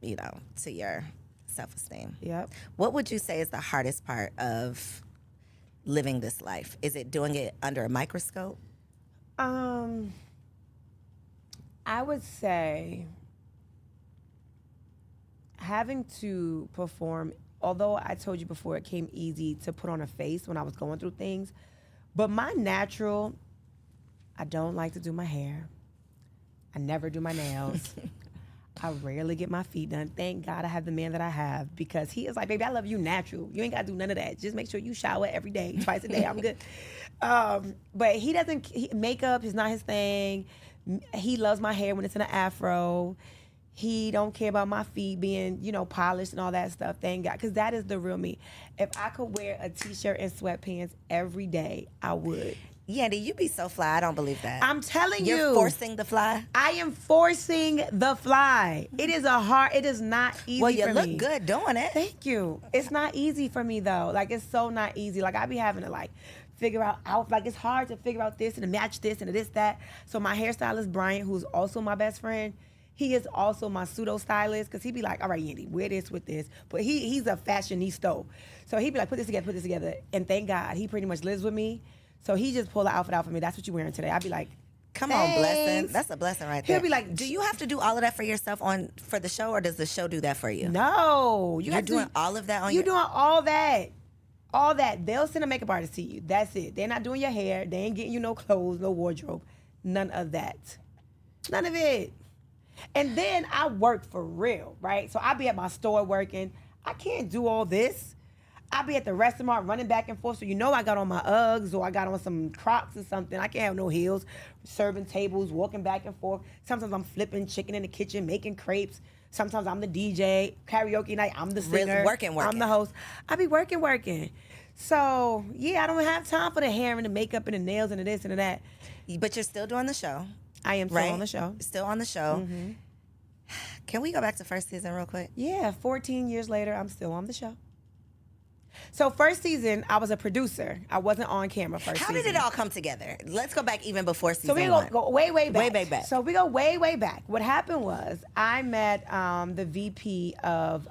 S1: to your self-esteem.
S2: Yep.
S1: What would you say is the hardest part of living this life? Is it doing it under a microscope?
S2: I would say having to perform, although I told you before it came easy to put on a face when I was going through things, but my natural, I don't like to do my hair. I never do my nails. I rarely get my feet done. Thank God I have the man that I have, because he is like, baby, I love you natural. You ain't got to do none of that. Just make sure you shower every day, twice a day. I'm good. But he doesn't, makeup is not his thing. He loves my hair when it's in an afro. He don't care about my feet being, polished and all that stuff. Thank God, because that is the real me. If I could wear a t-shirt and sweatpants every day, I would.
S1: Yandy, you be so fly. I don't believe that.
S2: I'm telling you.
S1: You're forcing the fly?
S2: I am forcing the fly. It is not easy for me.
S1: Well, you look good doing it.
S2: Thank you. It's not easy for me, though. Like, it's so not easy. Like, I be having to, figure out, it's hard to figure out this and to match this and to this, that. So my hairstylist, Brian, who's also my best friend, he is also my pseudo stylist, because he'd be like, all right, Yandy, wear this with this. But he's a fashionista. So he'd be like, put this together. And thank God, he pretty much lives with me. So he just pulled the outfit out for me. That's what you're wearing today. I'd be like,
S1: come on, blessing. That's a blessing right there.
S2: He'll be like,
S1: do you have to do all of that for yourself for the show, or does the show do that for you?
S2: No.
S1: You're doing all of that on
S2: You're doing all that. All that. They'll send a makeup artist to you. That's it. They're not doing your hair. They ain't getting you no clothes, no wardrobe. None of that. None of it. And then I work for real, right? So I be at my store working. I can't do all this. I be at the restaurant running back and forth. So I got on my Uggs or I got on some Crocs or something. I can't have no heels. Serving tables, walking back and forth. Sometimes I'm flipping chicken in the kitchen, making crepes. Sometimes I'm the DJ. Karaoke night, I'm the singer.
S1: Really working.
S2: I'm the host. I be working. So, yeah, I don't have time for the hair and the makeup and the nails and the this and the that.
S1: But you're still doing the show.
S2: I am still on the show.
S1: Still on the show.
S2: Mm-hmm.
S1: Can we go back to first season real quick?
S2: Yeah, 14 years later, I'm still on the show. So first season, I was a producer. I wasn't on camera first season.
S1: How did it all come together? Let's go back even before season one.
S2: So we go way back.
S1: Way back.
S2: So we go way back. What happened was I met the VP of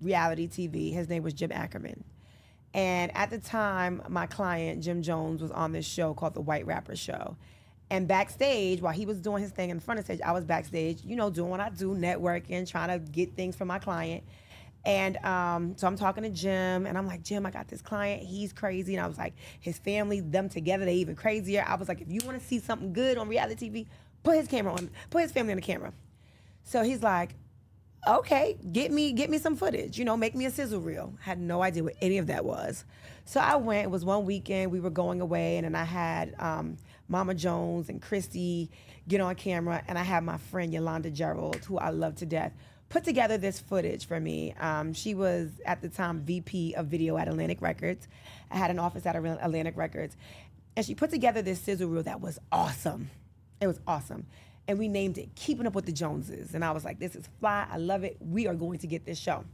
S2: reality TV. His name was Jim Ackerman. And at the time, my client, Jim Jones, was on this show called The White Rapper Show. And backstage, while he was doing his thing in front of stage, I was backstage, doing what I do, networking, trying to get things from my client. And so I'm talking to Jim, and I'm like, Jim, I got this client. He's crazy. And I was like, his family, them together, they even crazier. I was like, if you want to see something good on reality TV, put his family on the camera. So he's like, okay, get me some footage. Make me a sizzle reel. Had no idea what any of that was. So I went. It was one weekend. We were going away, and then I had Mama Jones and Christy get on camera, and I had my friend Yolanda Gerald, who I love to death, put together this footage for me. She was, at the time, VP of video at Atlantic Records. I had an office at Atlantic Records. And she put together this sizzle reel that was awesome. It was awesome. And we named it Keeping Up with the Joneses. And I was like, this is fly. I love it. We are going to get this show.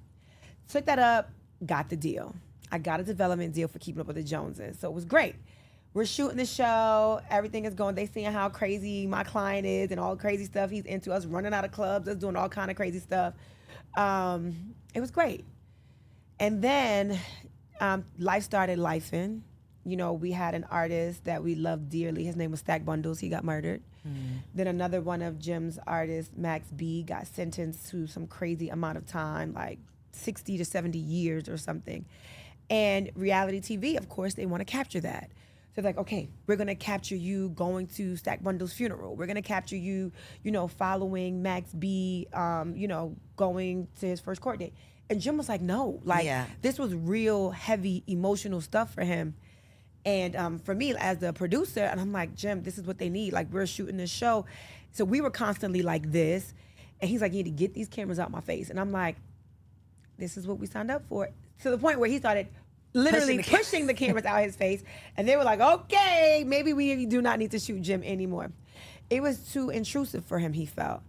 S2: Took that up, got the deal. I got a development deal for Keeping Up with the Joneses. So it was great. We're shooting the show. Everything is going. They seeing how crazy my client is and all the crazy stuff he's into. Us running out of clubs, us doing all kind of crazy stuff. It was great. And then life started lifing. We had an artist that we loved dearly. His name was Stack Bundles. He got murdered. Then another one of Jim's artists, Max B, got sentenced to some crazy amount of time, like 60 to 70 years or something. And reality TV, of course, they want to capture that. So they're like, okay, we're going to capture you going to Stack Bundles' funeral. We're going to capture you, following Max B, going to his first court date. And Jim was like, no, this was real heavy emotional stuff for him. And for me, as the producer, and I'm like, Jim, this is what they need. Like, we're shooting this show. So we were constantly like this. And he's like, you need to get these cameras out my face. And I'm like, this is what we signed up for. To the point where he started literally pushing the cameras out his face. And they were like, okay, maybe we do not need to shoot Jim anymore. It was too intrusive for him, he felt.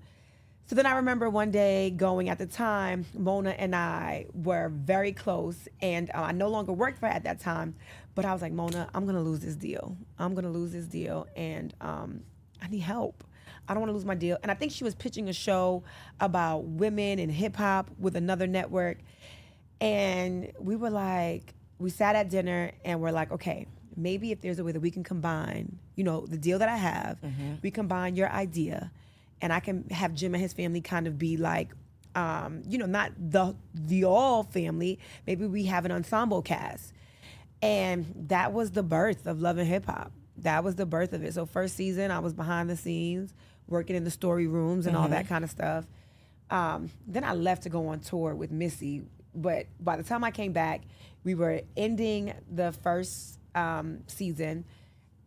S2: So then I remember one day going, at the time, Mona and I were very close, and I no longer worked for her at that time, but I was like, Mona, I'm going to lose this deal. And I need help. I don't want to lose my deal. And I think she was pitching a show about women in hip-hop with another network. And we were like, we sat at dinner and we're like, okay, maybe if there's a way that we can combine, the deal that I have, we combine your idea, and I can have Jim and his family kind of be like, not the all family. Maybe we have an ensemble cast. And that was the birth of Love and Hip Hop. That was the birth of it. So first season, I was behind the scenes, working in the story rooms and all that kind of stuff. Then I left to go on tour with Missy. But by the time I came back, we were ending the first season.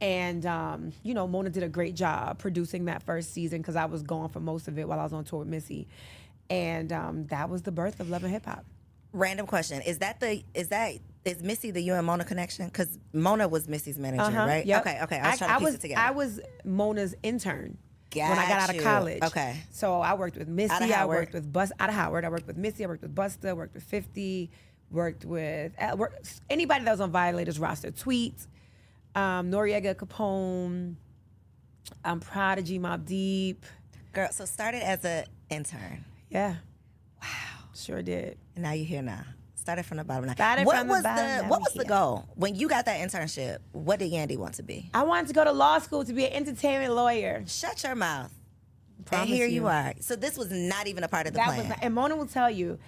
S2: And, Mona did a great job producing that first season because I was gone for most of it while I was on tour with Missy. And that was the birth of Love and Hip Hop.
S1: Random question. Is Missy the you and Mona connection? Because Mona was Missy's manager, right?
S2: Yep.
S1: Okay. I was trying to piece it together.
S2: I was Mona's intern when I got out of college.
S1: Okay.
S2: So I worked with Missy. I worked with out of Howard. I worked with Missy. I worked with Busta. Worked with 50. Worked with anybody that was on Violators roster. Tweet, Noriega Capone, Prodigy, Mobb Deep.
S1: Girl, so started as an intern.
S2: Yeah.
S1: Wow.
S2: Sure did.
S1: And now you're here now. Started from the bottom.
S2: What
S1: was the goal when you got that internship? What did Yandy want to be?
S2: I wanted to go to law school to be an entertainment lawyer.
S1: Shut your mouth.
S2: Promise
S1: and here
S2: you.
S1: you are. So this was not even a part of the plan.
S2: And Mona will tell you,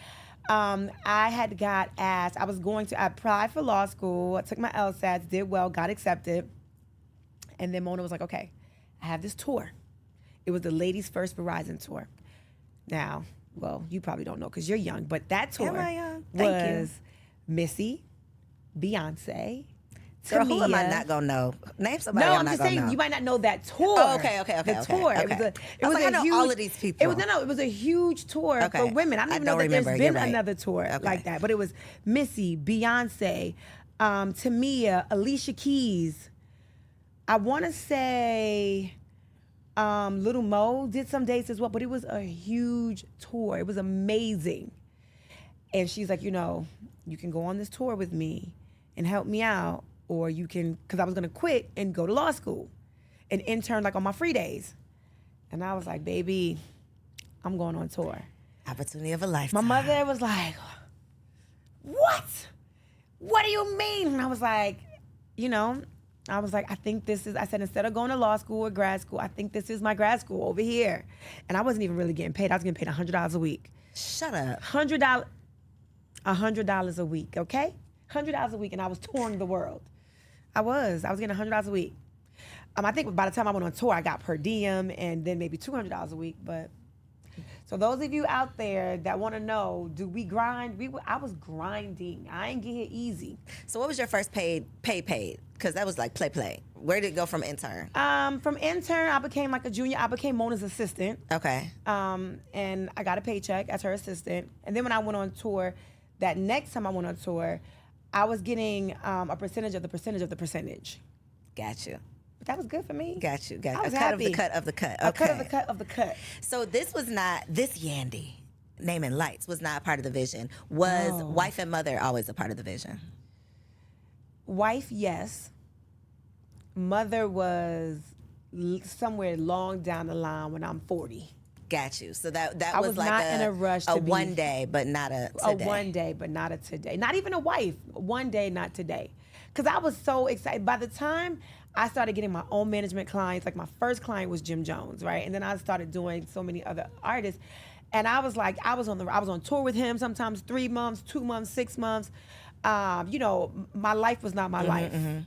S2: I had got asked. I applied for law school. I took my LSATs, did well, got accepted, and then Mona was like, "Okay, I have this tour." It was the ladies' first Verizon tour. Now, well, you probably don't know because you're young, but that tour was Missy, Beyonce,
S1: Girl,
S2: Tamia.
S1: who am I not gonna know? Name somebody.
S2: No,
S1: I'm
S2: I'm
S1: not
S2: just
S1: gonna
S2: saying
S1: know.
S2: you might not know that tour.
S1: Oh, okay.
S2: The tour.
S1: Okay.
S2: It was
S1: I know
S2: huge,
S1: all of these people.
S2: It was a huge tour for women. I don't even know that there's been another tour like that. But it was Missy, Beyonce, Tamia, Alicia Keys. I want to say Little Mo did some dates as well, but it was a huge tour. It was amazing. And she's like, you can go on this tour with me and help me out, or you can, because I was going to quit and go to law school and intern like on my free days. And I was like, baby, I'm going on tour.
S1: Opportunity of a lifetime.
S2: My mother was like, what? What do you mean? And I was like, I think I said, instead of going to law school or grad school, I think this is my grad school over here. And I wasn't even really getting paid. I was getting paid $100 a week.
S1: Shut up.
S2: $100 a week, okay? $100 a week, and I was touring the world. I was getting $100 a week. I think by the time I went on tour, I got per diem and then maybe $200 a week. But so those of you out there that want to know, do we grind? I was grinding. I ain't get here easy.
S1: So what was your first paid? Because that was like play. Where did it go from intern?
S2: From intern, I became like a junior. I became Mona's assistant.
S1: Okay.
S2: And I got a paycheck as her assistant. And then when I went on tour, that next time I went on tour, I was getting a percentage of the percentage of the percentage.
S1: Got you.
S2: But that was good for me.
S1: Got you.
S2: I was
S1: a cut
S2: happy.
S1: of the cut of the cut.
S2: A
S1: Okay.
S2: cut of the cut of the cut.
S1: So this Yandy, naming lights, was not part of the vision. Was wife and mother always a part of the vision?
S2: Wife, yes. Mother was somewhere long down the line when I'm 40.
S1: Got you. So that
S2: I
S1: was
S2: was
S1: like
S2: not in a rush to be
S1: one day, but not a today.
S2: A one day, but not a today. Not even a wife. One day, not today. Because I was so excited. By the time I started getting my own management clients, like my first client was Jim Jones, right? And then I started doing so many other artists. And I was like, I was on tour with him sometimes 3 months, 2 months, 6 months. My life was not my life. Mm-hmm.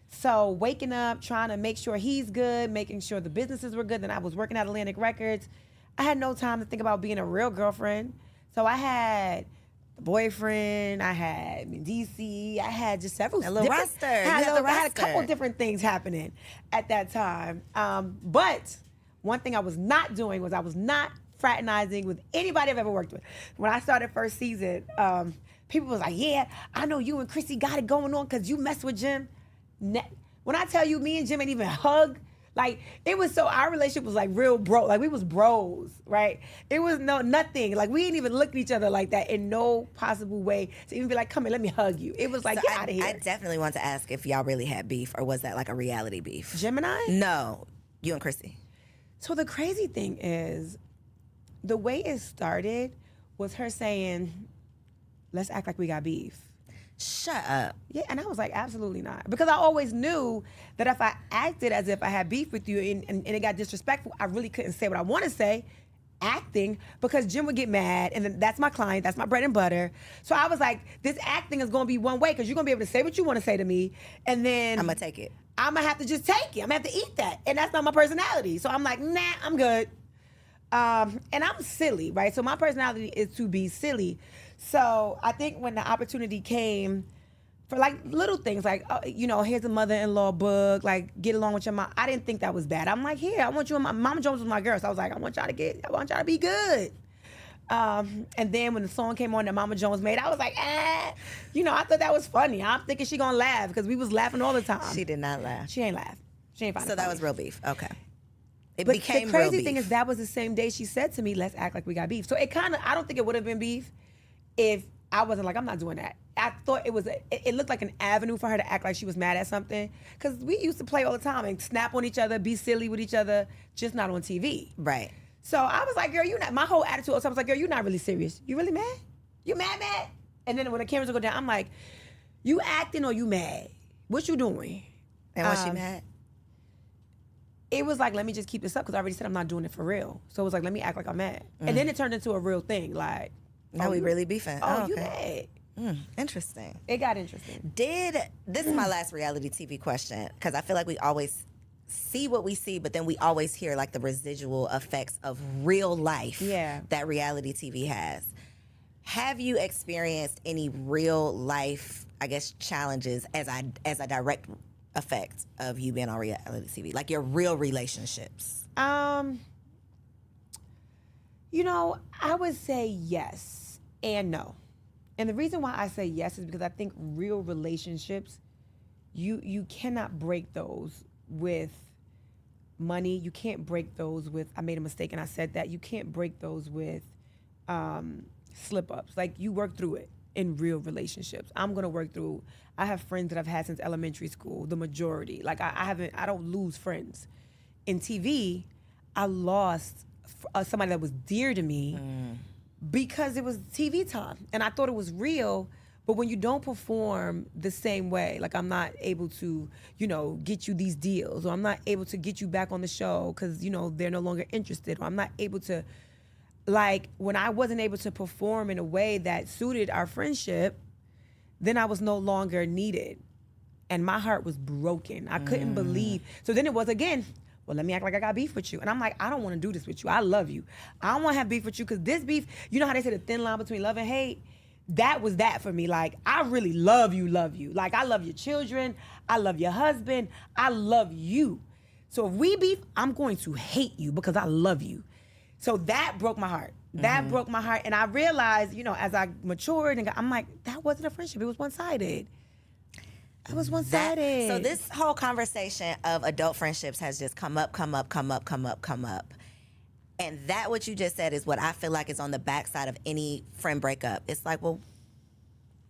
S2: So waking up, trying to make sure he's good, making sure the businesses were good. Then I was working at Atlantic Records. I had no time to think about being a real girlfriend. So I had the boyfriend, I had Mendecees, I had just several
S1: little roster.
S2: I had a couple different things happening at that time. But one thing I was not doing was I was not fraternizing with anybody I've ever worked with. When I started first season, people was like, yeah, I know you and Chrissy got it going on because you mess with Jim. When I tell you, me and Jim ain't even hug. Like, it was our relationship was like real bro. Like, we was bros, right? It was nothing. Like, we didn't even look at each other like that in no possible way to even be like, come here, let me hug you. It was like, get out of here.
S1: I definitely want to ask if y'all really had beef, or was that like a reality beef?
S2: Jim and I?
S1: No, you and Chrissy.
S2: So the crazy thing is, the way it started was her saying, let's act like we got beef.
S1: Shut up.
S2: Yeah, and I was like, absolutely not. Because I always knew that if I acted as if I had beef with you and it got disrespectful, I really couldn't say what I want to say, acting, because Jim would get mad, and then that's my client, that's my bread and butter. So I was like, this acting is going to be one way, because you're going to be able to say what you want to say to me, and then
S1: I'm going to take it.
S2: I'm going to have to just take it. I'm going to have to eat that. And that's not my personality. So I'm like, nah, I'm good. And I'm silly, right? So my personality is to be silly. So I think when the opportunity came for like little things, like, here's a mother-in-law book, like get along with your mom. I didn't think that was bad. I'm like, here, I want you and Mama Jones was my girl. So I was like, I want y'all to be good. And then when the song came on that Mama Jones made, I was like, I thought that was funny. I'm thinking she gonna laugh because we was laughing all the time.
S1: She did not laugh.
S2: She ain't laugh. She ain't find it
S1: So that
S2: funny.
S1: was real beef. Okay. It
S2: But
S1: became
S2: the
S1: real
S2: crazy
S1: beef.
S2: thing is that was the same day she said to me, let's act like we got beef. So it kind of, I don't think it would have been beef if I wasn't like, I'm not doing that. I thought it looked like an avenue for her to act like she was mad at something. Because we used to play all the time and snap on each other, be silly with each other, just not on TV.
S1: Right.
S2: So I was like, girl, my whole attitude all the time was like, girl, you're not really serious. You really mad? You mad? And then when the cameras would go down, I'm like, you acting or you mad? What you doing?
S1: And was she mad?
S2: It was like, let me just keep this up because I already said I'm not doing it for real. So it was like, let me act like I'm mad. And then it turned into a real thing. Like,
S1: Now we really beefing.
S2: Oh,
S1: okay.
S2: you mad.
S1: Interesting.
S2: It got interesting.
S1: This is my last reality TV question, because I feel like we always see what we see, but then we always hear like the residual effects of real life that reality TV has. Have you experienced any real life, I guess, challenges as a direct effect of you being on reality TV? Like your real relationships?
S2: I would say yes and no. And the reason why I say yes is because I think real relationships, you cannot break those with money. You can't break those with, I made a mistake and I said that. You can't break those with slip-ups. Like, you work through it in real relationships. I'm going to work through, I have friends that I've had since elementary school, the majority. Like, I don't lose friends. In TV, I lost somebody that was dear to me because it was TV time and I thought it was real. But when you don't perform the same way, like I'm not able to, get you these deals, or I'm not able to get you back on the show because, they're no longer interested, or I'm not able to, like, when I wasn't able to perform in a way that suited our friendship, then I was no longer needed. And my heart was broken. I couldn't believe. So then it was again, well, let me act like I got beef with you. And I'm like, I don't want to do this with you. I love you. I don't want to have beef with you because this beef, you know how they say the thin line between love and hate? That was that for me. Like, I really love you. Like, I love your children. I love your husband. I love you. So if we beef, I'm going to hate you because I love you. So that broke my heart. That broke my heart. And I realized, as I matured, and I'm like, that wasn't a friendship. It was one-sided. It was one-sided.
S1: So this whole conversation of adult friendships has just come up. And that what you just said is what I feel like is on the backside of any friend breakup. It's like, well,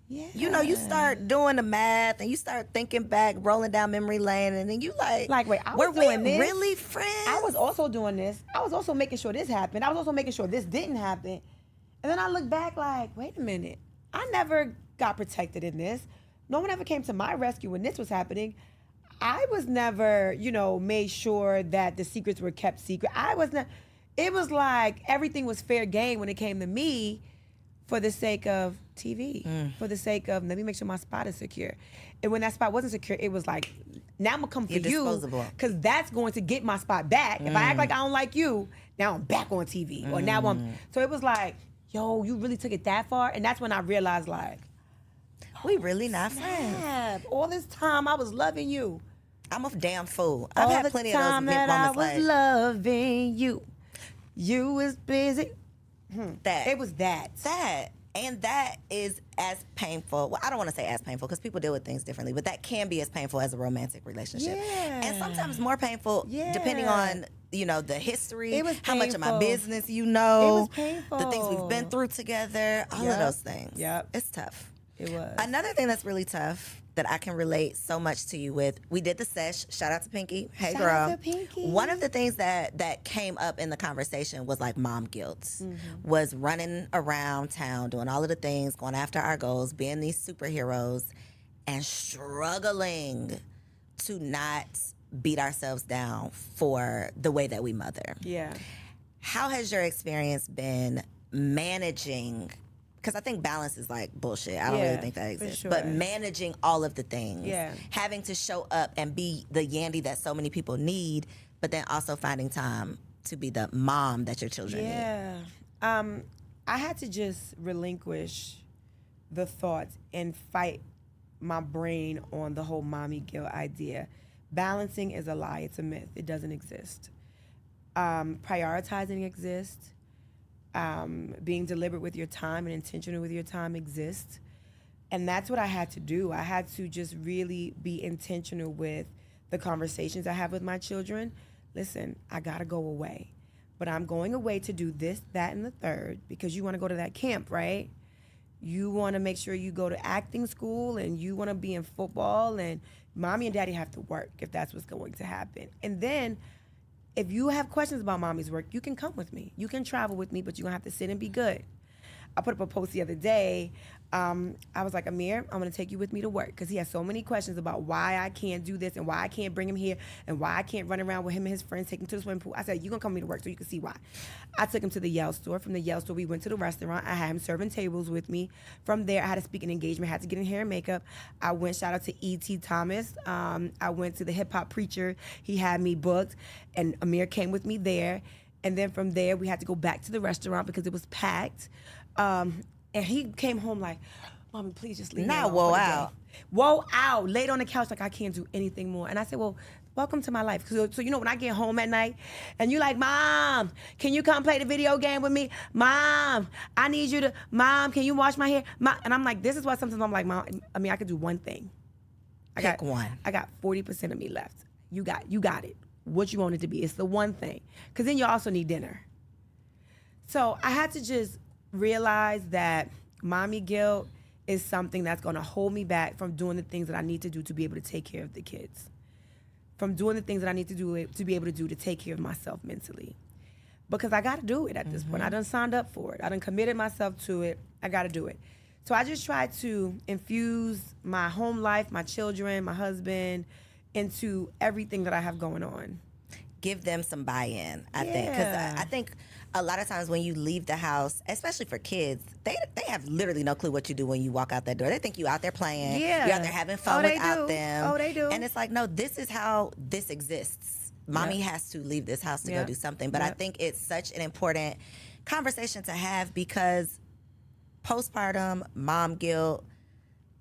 S1: you start doing the math and you start thinking back, rolling down memory lane, and then you like,
S2: wait, I
S1: were
S2: was doing
S1: we
S2: this?
S1: really friends?
S2: I was also doing this. I was also making sure this happened. I was also making sure this didn't happen. And then I look back like, wait a minute. I never got protected in this. No one ever came to my rescue when this was happening. I was never, made sure that the secrets were kept secret. It was like everything was fair game when it came to me for the sake of TV, for the sake of, let me make sure my spot is secure. And when that spot wasn't secure, it was like, now I'm going to come for you because that's going to get my spot back. If I act like I don't like you, now I'm back on TV. Or now so it was like, yo, you really took it that far? And that's when I realized, like,
S1: we really not friends.
S2: All this time I was loving you.
S1: I'm a damn fool. I've had plenty of those moments
S2: that I was
S1: like
S2: loving you. You was busy.
S1: That.
S2: It was that.
S1: And that is as painful. Well, I don't want to say as painful because people deal with things differently, but that can be as painful as a romantic relationship.
S2: Yeah.
S1: And sometimes more painful depending on, the history,
S2: It was
S1: how much of my
S2: painful.
S1: business you know.
S2: It was painful.
S1: The things we've been through together, all of
S2: Yep.
S1: those things.
S2: Yep.
S1: It's tough.
S2: It was.
S1: Another thing that's really tough that I can relate so much to you with. We did the sesh. Shout out to Pinky. Hey,
S2: Shout
S1: girl.
S2: out to Pinky.
S1: One of the things that came up in the conversation was like mom guilt. Was running around town, doing all of the things, going after our goals, being these superheroes, and struggling to not beat ourselves down for the way that we mother.
S2: Yeah.
S1: How has your experience been managing? Because I think balance is like bullshit. I don't really think that exists.
S2: sure.
S1: But managing all of the things,
S2: Yeah.
S1: having to show up and be the Yandy that so many people need, but then also finding time to be the mom that your children need.
S2: Yeah. I had to just relinquish the thoughts and fight my brain on the whole mommy guilt idea. Balancing is a lie. It's a myth. It doesn't exist. Prioritizing exists. Being deliberate with your time and intentional with your time exists. And that's what I had to do. I had to just really be intentional with the conversations I have with my children. Listen, I gotta go away. But I'm going away to do this, that, and the third, because you wanna go to that camp, right? You wanna make sure you go to acting school and you wanna be in football, and mommy and daddy have to work if that's what's going to happen. And then if you have questions about mommy's work, you can come with me. You can travel with me, but you're gonna have to sit and be good. I put up a post the other day. I was like, Amir, I'm gonna take you with me to work, because he has so many questions about why I can't do this and why I can't bring him here and why I can't run around with him and his friends, take him to the swimming pool. I said, you're gonna come with me to work so you can see why. I took him to the Yale store. From the Yale store, we went to the restaurant. I had him serving tables with me. From there, I had a speaking engagement, had to get in hair and makeup. I went, shout out to E.T. Thomas. I went to the hip hop preacher. He had me booked, and Amir came with me there. And then from there, we had to go back to the restaurant because it was packed. And he came home like, Mommy, please just leave me alone
S1: Whoa
S2: for the
S1: out.
S2: day. Whoa out. Laid on the couch like I can't do anything more. And I said, well, welcome to my life. So you know, when I get home at night and you like, Mom, can you come play the video game with me? Mom, I need you to, Mom, can you wash my hair? And I'm like, this is why sometimes I'm like, Mom, I mean, I could do one thing.
S1: Pick one.
S2: I got 40% of me left. You got it. What you want it to be. It's the one thing. Because then you also need dinner. So I had to just realize that mommy guilt is something that's going to hold me back from doing the things that I need to do to be able to take care of the kids. From doing the things that I need to do to be able to do to take care of myself mentally. Because I got to do it at this point. I done signed up for it. I done committed myself to it. I got to do it. So I just try to infuse my home life, my children, my husband, into everything that I have going on.
S1: Give them some buy-in, I think. Because I think a lot of times when you leave the house, especially for kids, they have literally no clue what you do when you walk out that door. They think you out there playing.
S2: Yeah.
S1: You're out there having fun without
S2: do.
S1: them.
S2: Oh, they do.
S1: And it's like, no, this is how this exists. Mommy has to leave this house to go do something. But I think it's such an important conversation to have, because postpartum, mom guilt,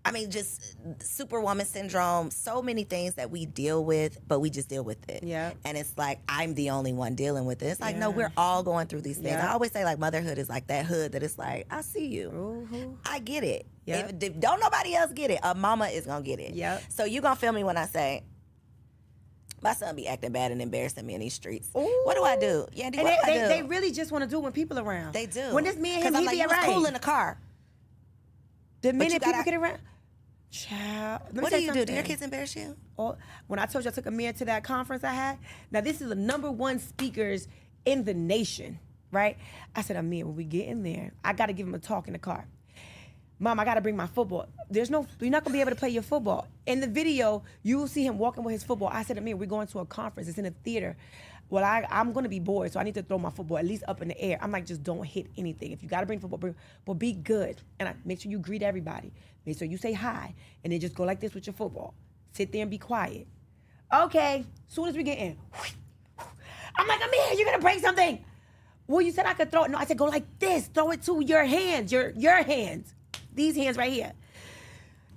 S1: I mean, just superwoman syndrome, so many things that we deal with, but we just deal with it.
S2: Yeah.
S1: And it's like, I'm the only one dealing with it. It's like, no, we're all going through these things.
S2: Yeah.
S1: I always say, like, motherhood is like that hood that it's like, I see you.
S2: Mm-hmm.
S1: I get it.
S2: Yeah.
S1: If don't nobody else get it, a mama is going to get it.
S2: Yep.
S1: So you going to feel me when I say, my son be acting bad and embarrassing me in these streets.
S2: Ooh.
S1: What do I do? Yandy,
S2: And
S1: what do I do?
S2: they really just want to do it when people are around.
S1: They do.
S2: When it's me and him,
S1: I'm
S2: he
S1: like,
S2: be
S1: you was
S2: alright.
S1: cool in the car.
S2: The minute
S1: gotta-
S2: people get around, child. let me
S1: What
S2: say
S1: do you do? Do your
S2: something.
S1: kids embarrass you?
S2: When I told you I took Amir to that conference I had, now this is the #1 speakers in the nation, right? I said, Amir, when we get in there, I got to give him a talk in the car. Mom, I got to bring my football. You're not going to be able to play your football. In the video, you will see him walking with his football. I said, Amir, we're going to a conference. It's in a theater. Well, I'm going to be bored, so I need to throw my football at least up in the air. I'm like, just don't hit anything. If you got to bring football, but be good. And make sure you greet everybody. Make sure you say hi. And then just go like this with your football. Sit there and be quiet. Okay, soon as we get in. I'm like, Amir, you're going to break something. Well, you said I could throw it. No, I said, go like this. Throw it to your hands, your hands. These hands right here.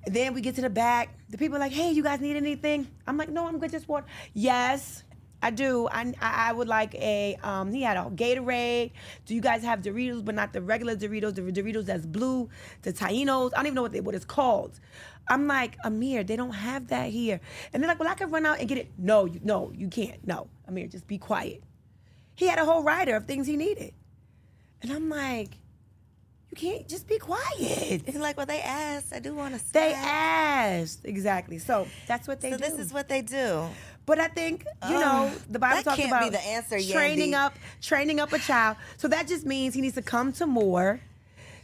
S2: And then we get to the back. The people are like, hey, you guys need anything? I'm like, no, I'm good, just water. Yes, I do. I would like a, he had a Gatorade. Do you guys have Doritos, but not the regular Doritos, the Doritos that's blue, the Taínos? I don't even know what it's called. I'm like, Amir, they don't have that here. And they're like, well, I could run out and get it. No, you can't. No, Amir, just be quiet. He had a whole rider of things he needed. And I'm like, You can't just be quiet.
S1: It's like, well, they asked. I do want to.
S2: They asked. Exactly. So that's what they do.
S1: So this is what they do.
S2: But I think, you know, the Bible
S1: that
S2: talks
S1: can't
S2: about
S1: be the answer,
S2: training
S1: Yandy.
S2: up a child. So that just means he needs to come to more.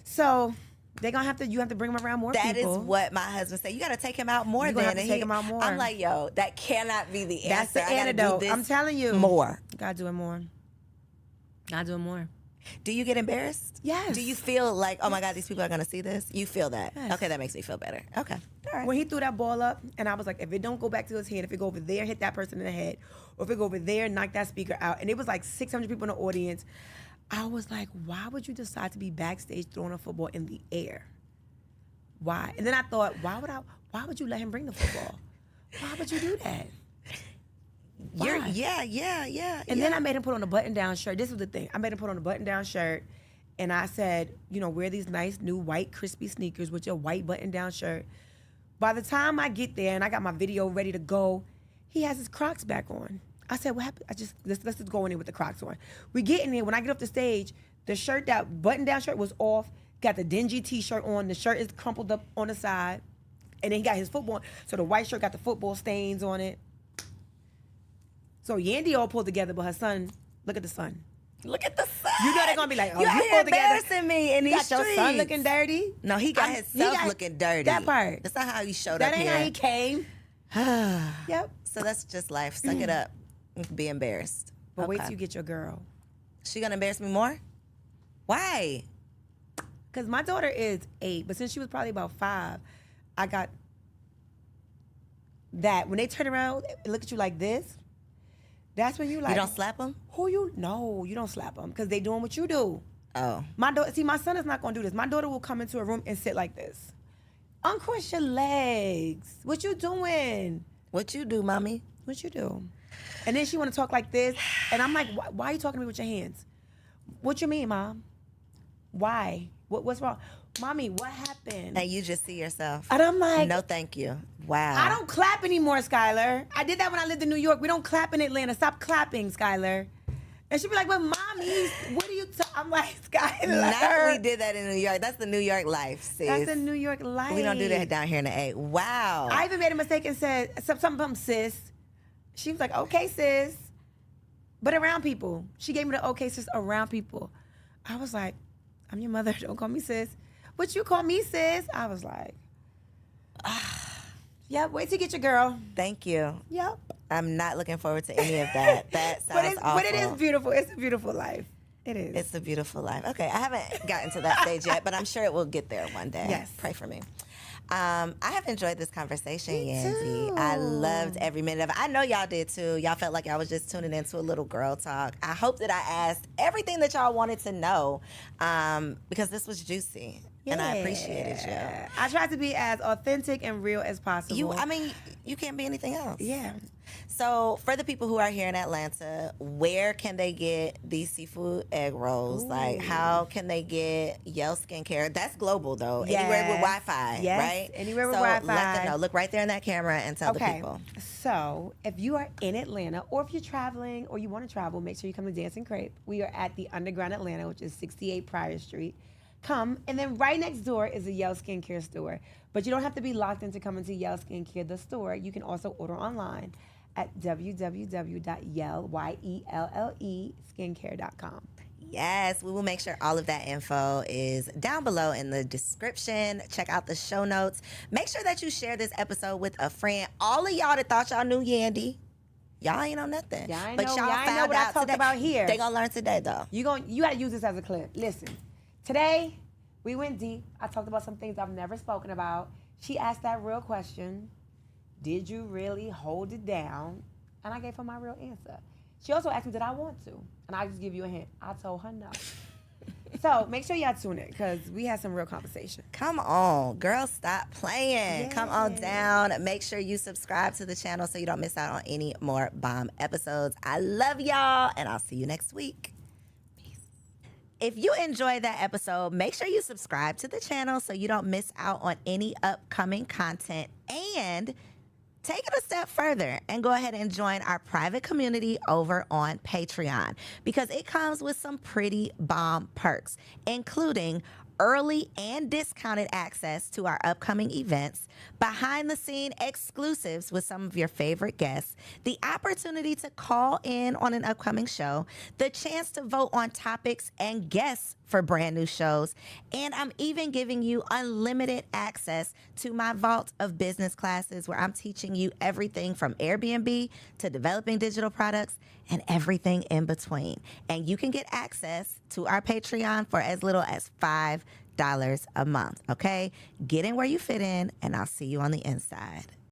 S2: So they're gonna you have to bring him around more people.
S1: That is what my husband said. You got to take him out more.
S2: You're gonna have to take him out more.
S1: I'm like, yo, that cannot be the answer.
S2: That's the antidote. I'm telling you.
S1: More.
S2: Gotta do it more. Gotta do it more.
S1: Do you get embarrassed?
S2: Yes.
S1: Do you feel like, oh my God, these people are gonna see this? You feel that?
S2: Yes.
S1: Okay, that makes me feel better. Okay. All right.
S2: When he threw that ball up, and I was like, if it don't go back to his head, if it go over there, hit that person in the head, or if it go over there, knock that speaker out, and it was like 600 people in the audience, I was like, why would you decide to be backstage throwing a football in the air? Why? And then I thought, why would you let him bring the football? Why would you do that? Why?
S1: Yeah.
S2: And then I made him put on a button-down shirt. This was the thing. I made him put on a button-down shirt, and I said, you know, wear these nice new white crispy sneakers with your white button-down shirt. By the time I get there and I got my video ready to go, he has his Crocs back on. I said, what happened? Let's just go in there with the Crocs on. We get in there. When I get off the stage, the shirt, that button-down shirt was off. Got the dingy T-shirt on. The shirt is crumpled up on the side. And then he got his football. So the white shirt got the football stains on it. So Yandy all pulled together, but her son, look at the son.
S1: Look at the son.
S2: You know they're gonna be like, oh,
S1: you
S2: pulled together.
S1: Embarrassing me in these
S2: got
S1: streets.
S2: your son looking dirty.
S1: No, he got himself looking dirty.
S2: That part.
S1: That's not how he showed
S2: That
S1: up
S2: ain't
S1: here.
S2: how he came. Yep.
S1: So that's just life. Suck it up. Be embarrassed.
S2: But wait till you get your girl.
S1: She gonna embarrass me more? Why?
S2: Because my daughter is 8, but since she was probably about 5, I got that. When they turn around and look at you like this, that's when you like.
S1: You don't slap them?
S2: No, you don't slap them because they doing what you do.
S1: Oh.
S2: My daughter, see, my son is not gonna do this. My daughter will come into a room and sit like this. Uncross your legs. What you doing?
S1: What you do, mommy?
S2: What you do? And then she want to talk like this, and I'm like, why are you talking to me with your hands? What you mean, Mom? Why? What's wrong? Mommy, what happened?
S1: And you just see yourself.
S2: And I'm like,
S1: no, thank you. Wow.
S2: I don't clap anymore, Skylar. I did that when I lived in New York. We don't clap in Atlanta. Stop clapping, Skylar. And she'd be like, but Mommy, what are you I'm like, Skylar.
S1: Not we did that in New York. That's the New York life, sis.
S2: That's the New York life.
S1: We don't do that down here in the A. Wow.
S2: I even made a mistake and said something about sis. She was like, okay, sis. But around people. She gave me the okay, sis, around people. I was like, I'm your mother. Don't call me sis. But you call me sis. I was like, yep, wait till you get your girl.
S1: Thank you.
S2: Yep.
S1: I'm not looking forward to any of that. That sounds awful.
S2: But it is beautiful. It's a beautiful life. It is.
S1: It's a beautiful life. Okay, I haven't gotten to that stage yet, but I'm sure it will get there one day.
S2: Yes.
S1: Pray for me. I have enjoyed this conversation,
S2: Me
S1: Yandy.
S2: too.
S1: I loved every minute of it. I know y'all did too. Y'all felt like y'all was just tuning into a little girl talk. I hope that I asked everything that y'all wanted to know because this was juicy. Yeah. And I appreciated you.
S2: I tried to be as authentic and real as possible.
S1: You can't be anything else.
S2: Yeah.
S1: So for the people who are here in Atlanta, where can they get these seafood egg rolls?
S2: Ooh.
S1: Like, how can they get Yell Skincare? That's global, though.
S2: Yes.
S1: Anywhere with Wi-Fi,
S2: yes.
S1: right?
S2: Anywhere with
S1: so
S2: Wi-Fi.
S1: Let them know. Look right there in that camera and tell the people.
S2: So if you are in Atlanta or if you're traveling or you want to travel, make sure you come to Dance and Crepe. We are at the Underground Atlanta, which is 68 Pryor Street. Come, and then right next door is a Yell Skincare store. But you don't have to be locked into coming to Yell Skincare, the store. You can also order online at www.skincare.com.
S1: Yes, we will make sure all of that info is down below in the description. Check out the show notes. Make sure that you share this episode with a friend. All of y'all that thought y'all knew Yandy, y'all ain't know nothing.
S2: Y'all ain't
S1: but
S2: know,
S1: y'all
S2: y'all ain't
S1: found
S2: know what I
S1: out
S2: talked
S1: today.
S2: about here.
S1: They gonna learn today though.
S2: You gotta use this as a clip. Listen, today we went deep. I talked about some things I've never spoken about. She asked that real question. Did you really hold it down? And I gave her my real answer. She also asked me, did I want to? And I just give you a hint. I told her no. So make sure y'all tune in because we had some real conversation.
S1: Come on, girl, stop playing.
S2: Yes.
S1: Come on down. Make sure you subscribe to the channel so you don't miss out on any more bomb episodes. I love y'all, and I'll see you next week. If you enjoyed that episode, make sure you subscribe to the channel so you don't miss out on any upcoming content. And take it a step further and go ahead and join our private community over on Patreon because it comes with some pretty bomb perks, including early and discounted access to our upcoming events, behind-the-scene exclusives with some of your favorite guests, the opportunity to call in on an upcoming show, the chance to vote on topics and guests for brand new shows, and I'm even giving you unlimited access to my vault of business classes where I'm teaching you everything from Airbnb to developing digital products and everything in between. And you can get access to our Patreon for as little as $5 a month, okay? Get in where you fit in, and I'll see you on the inside.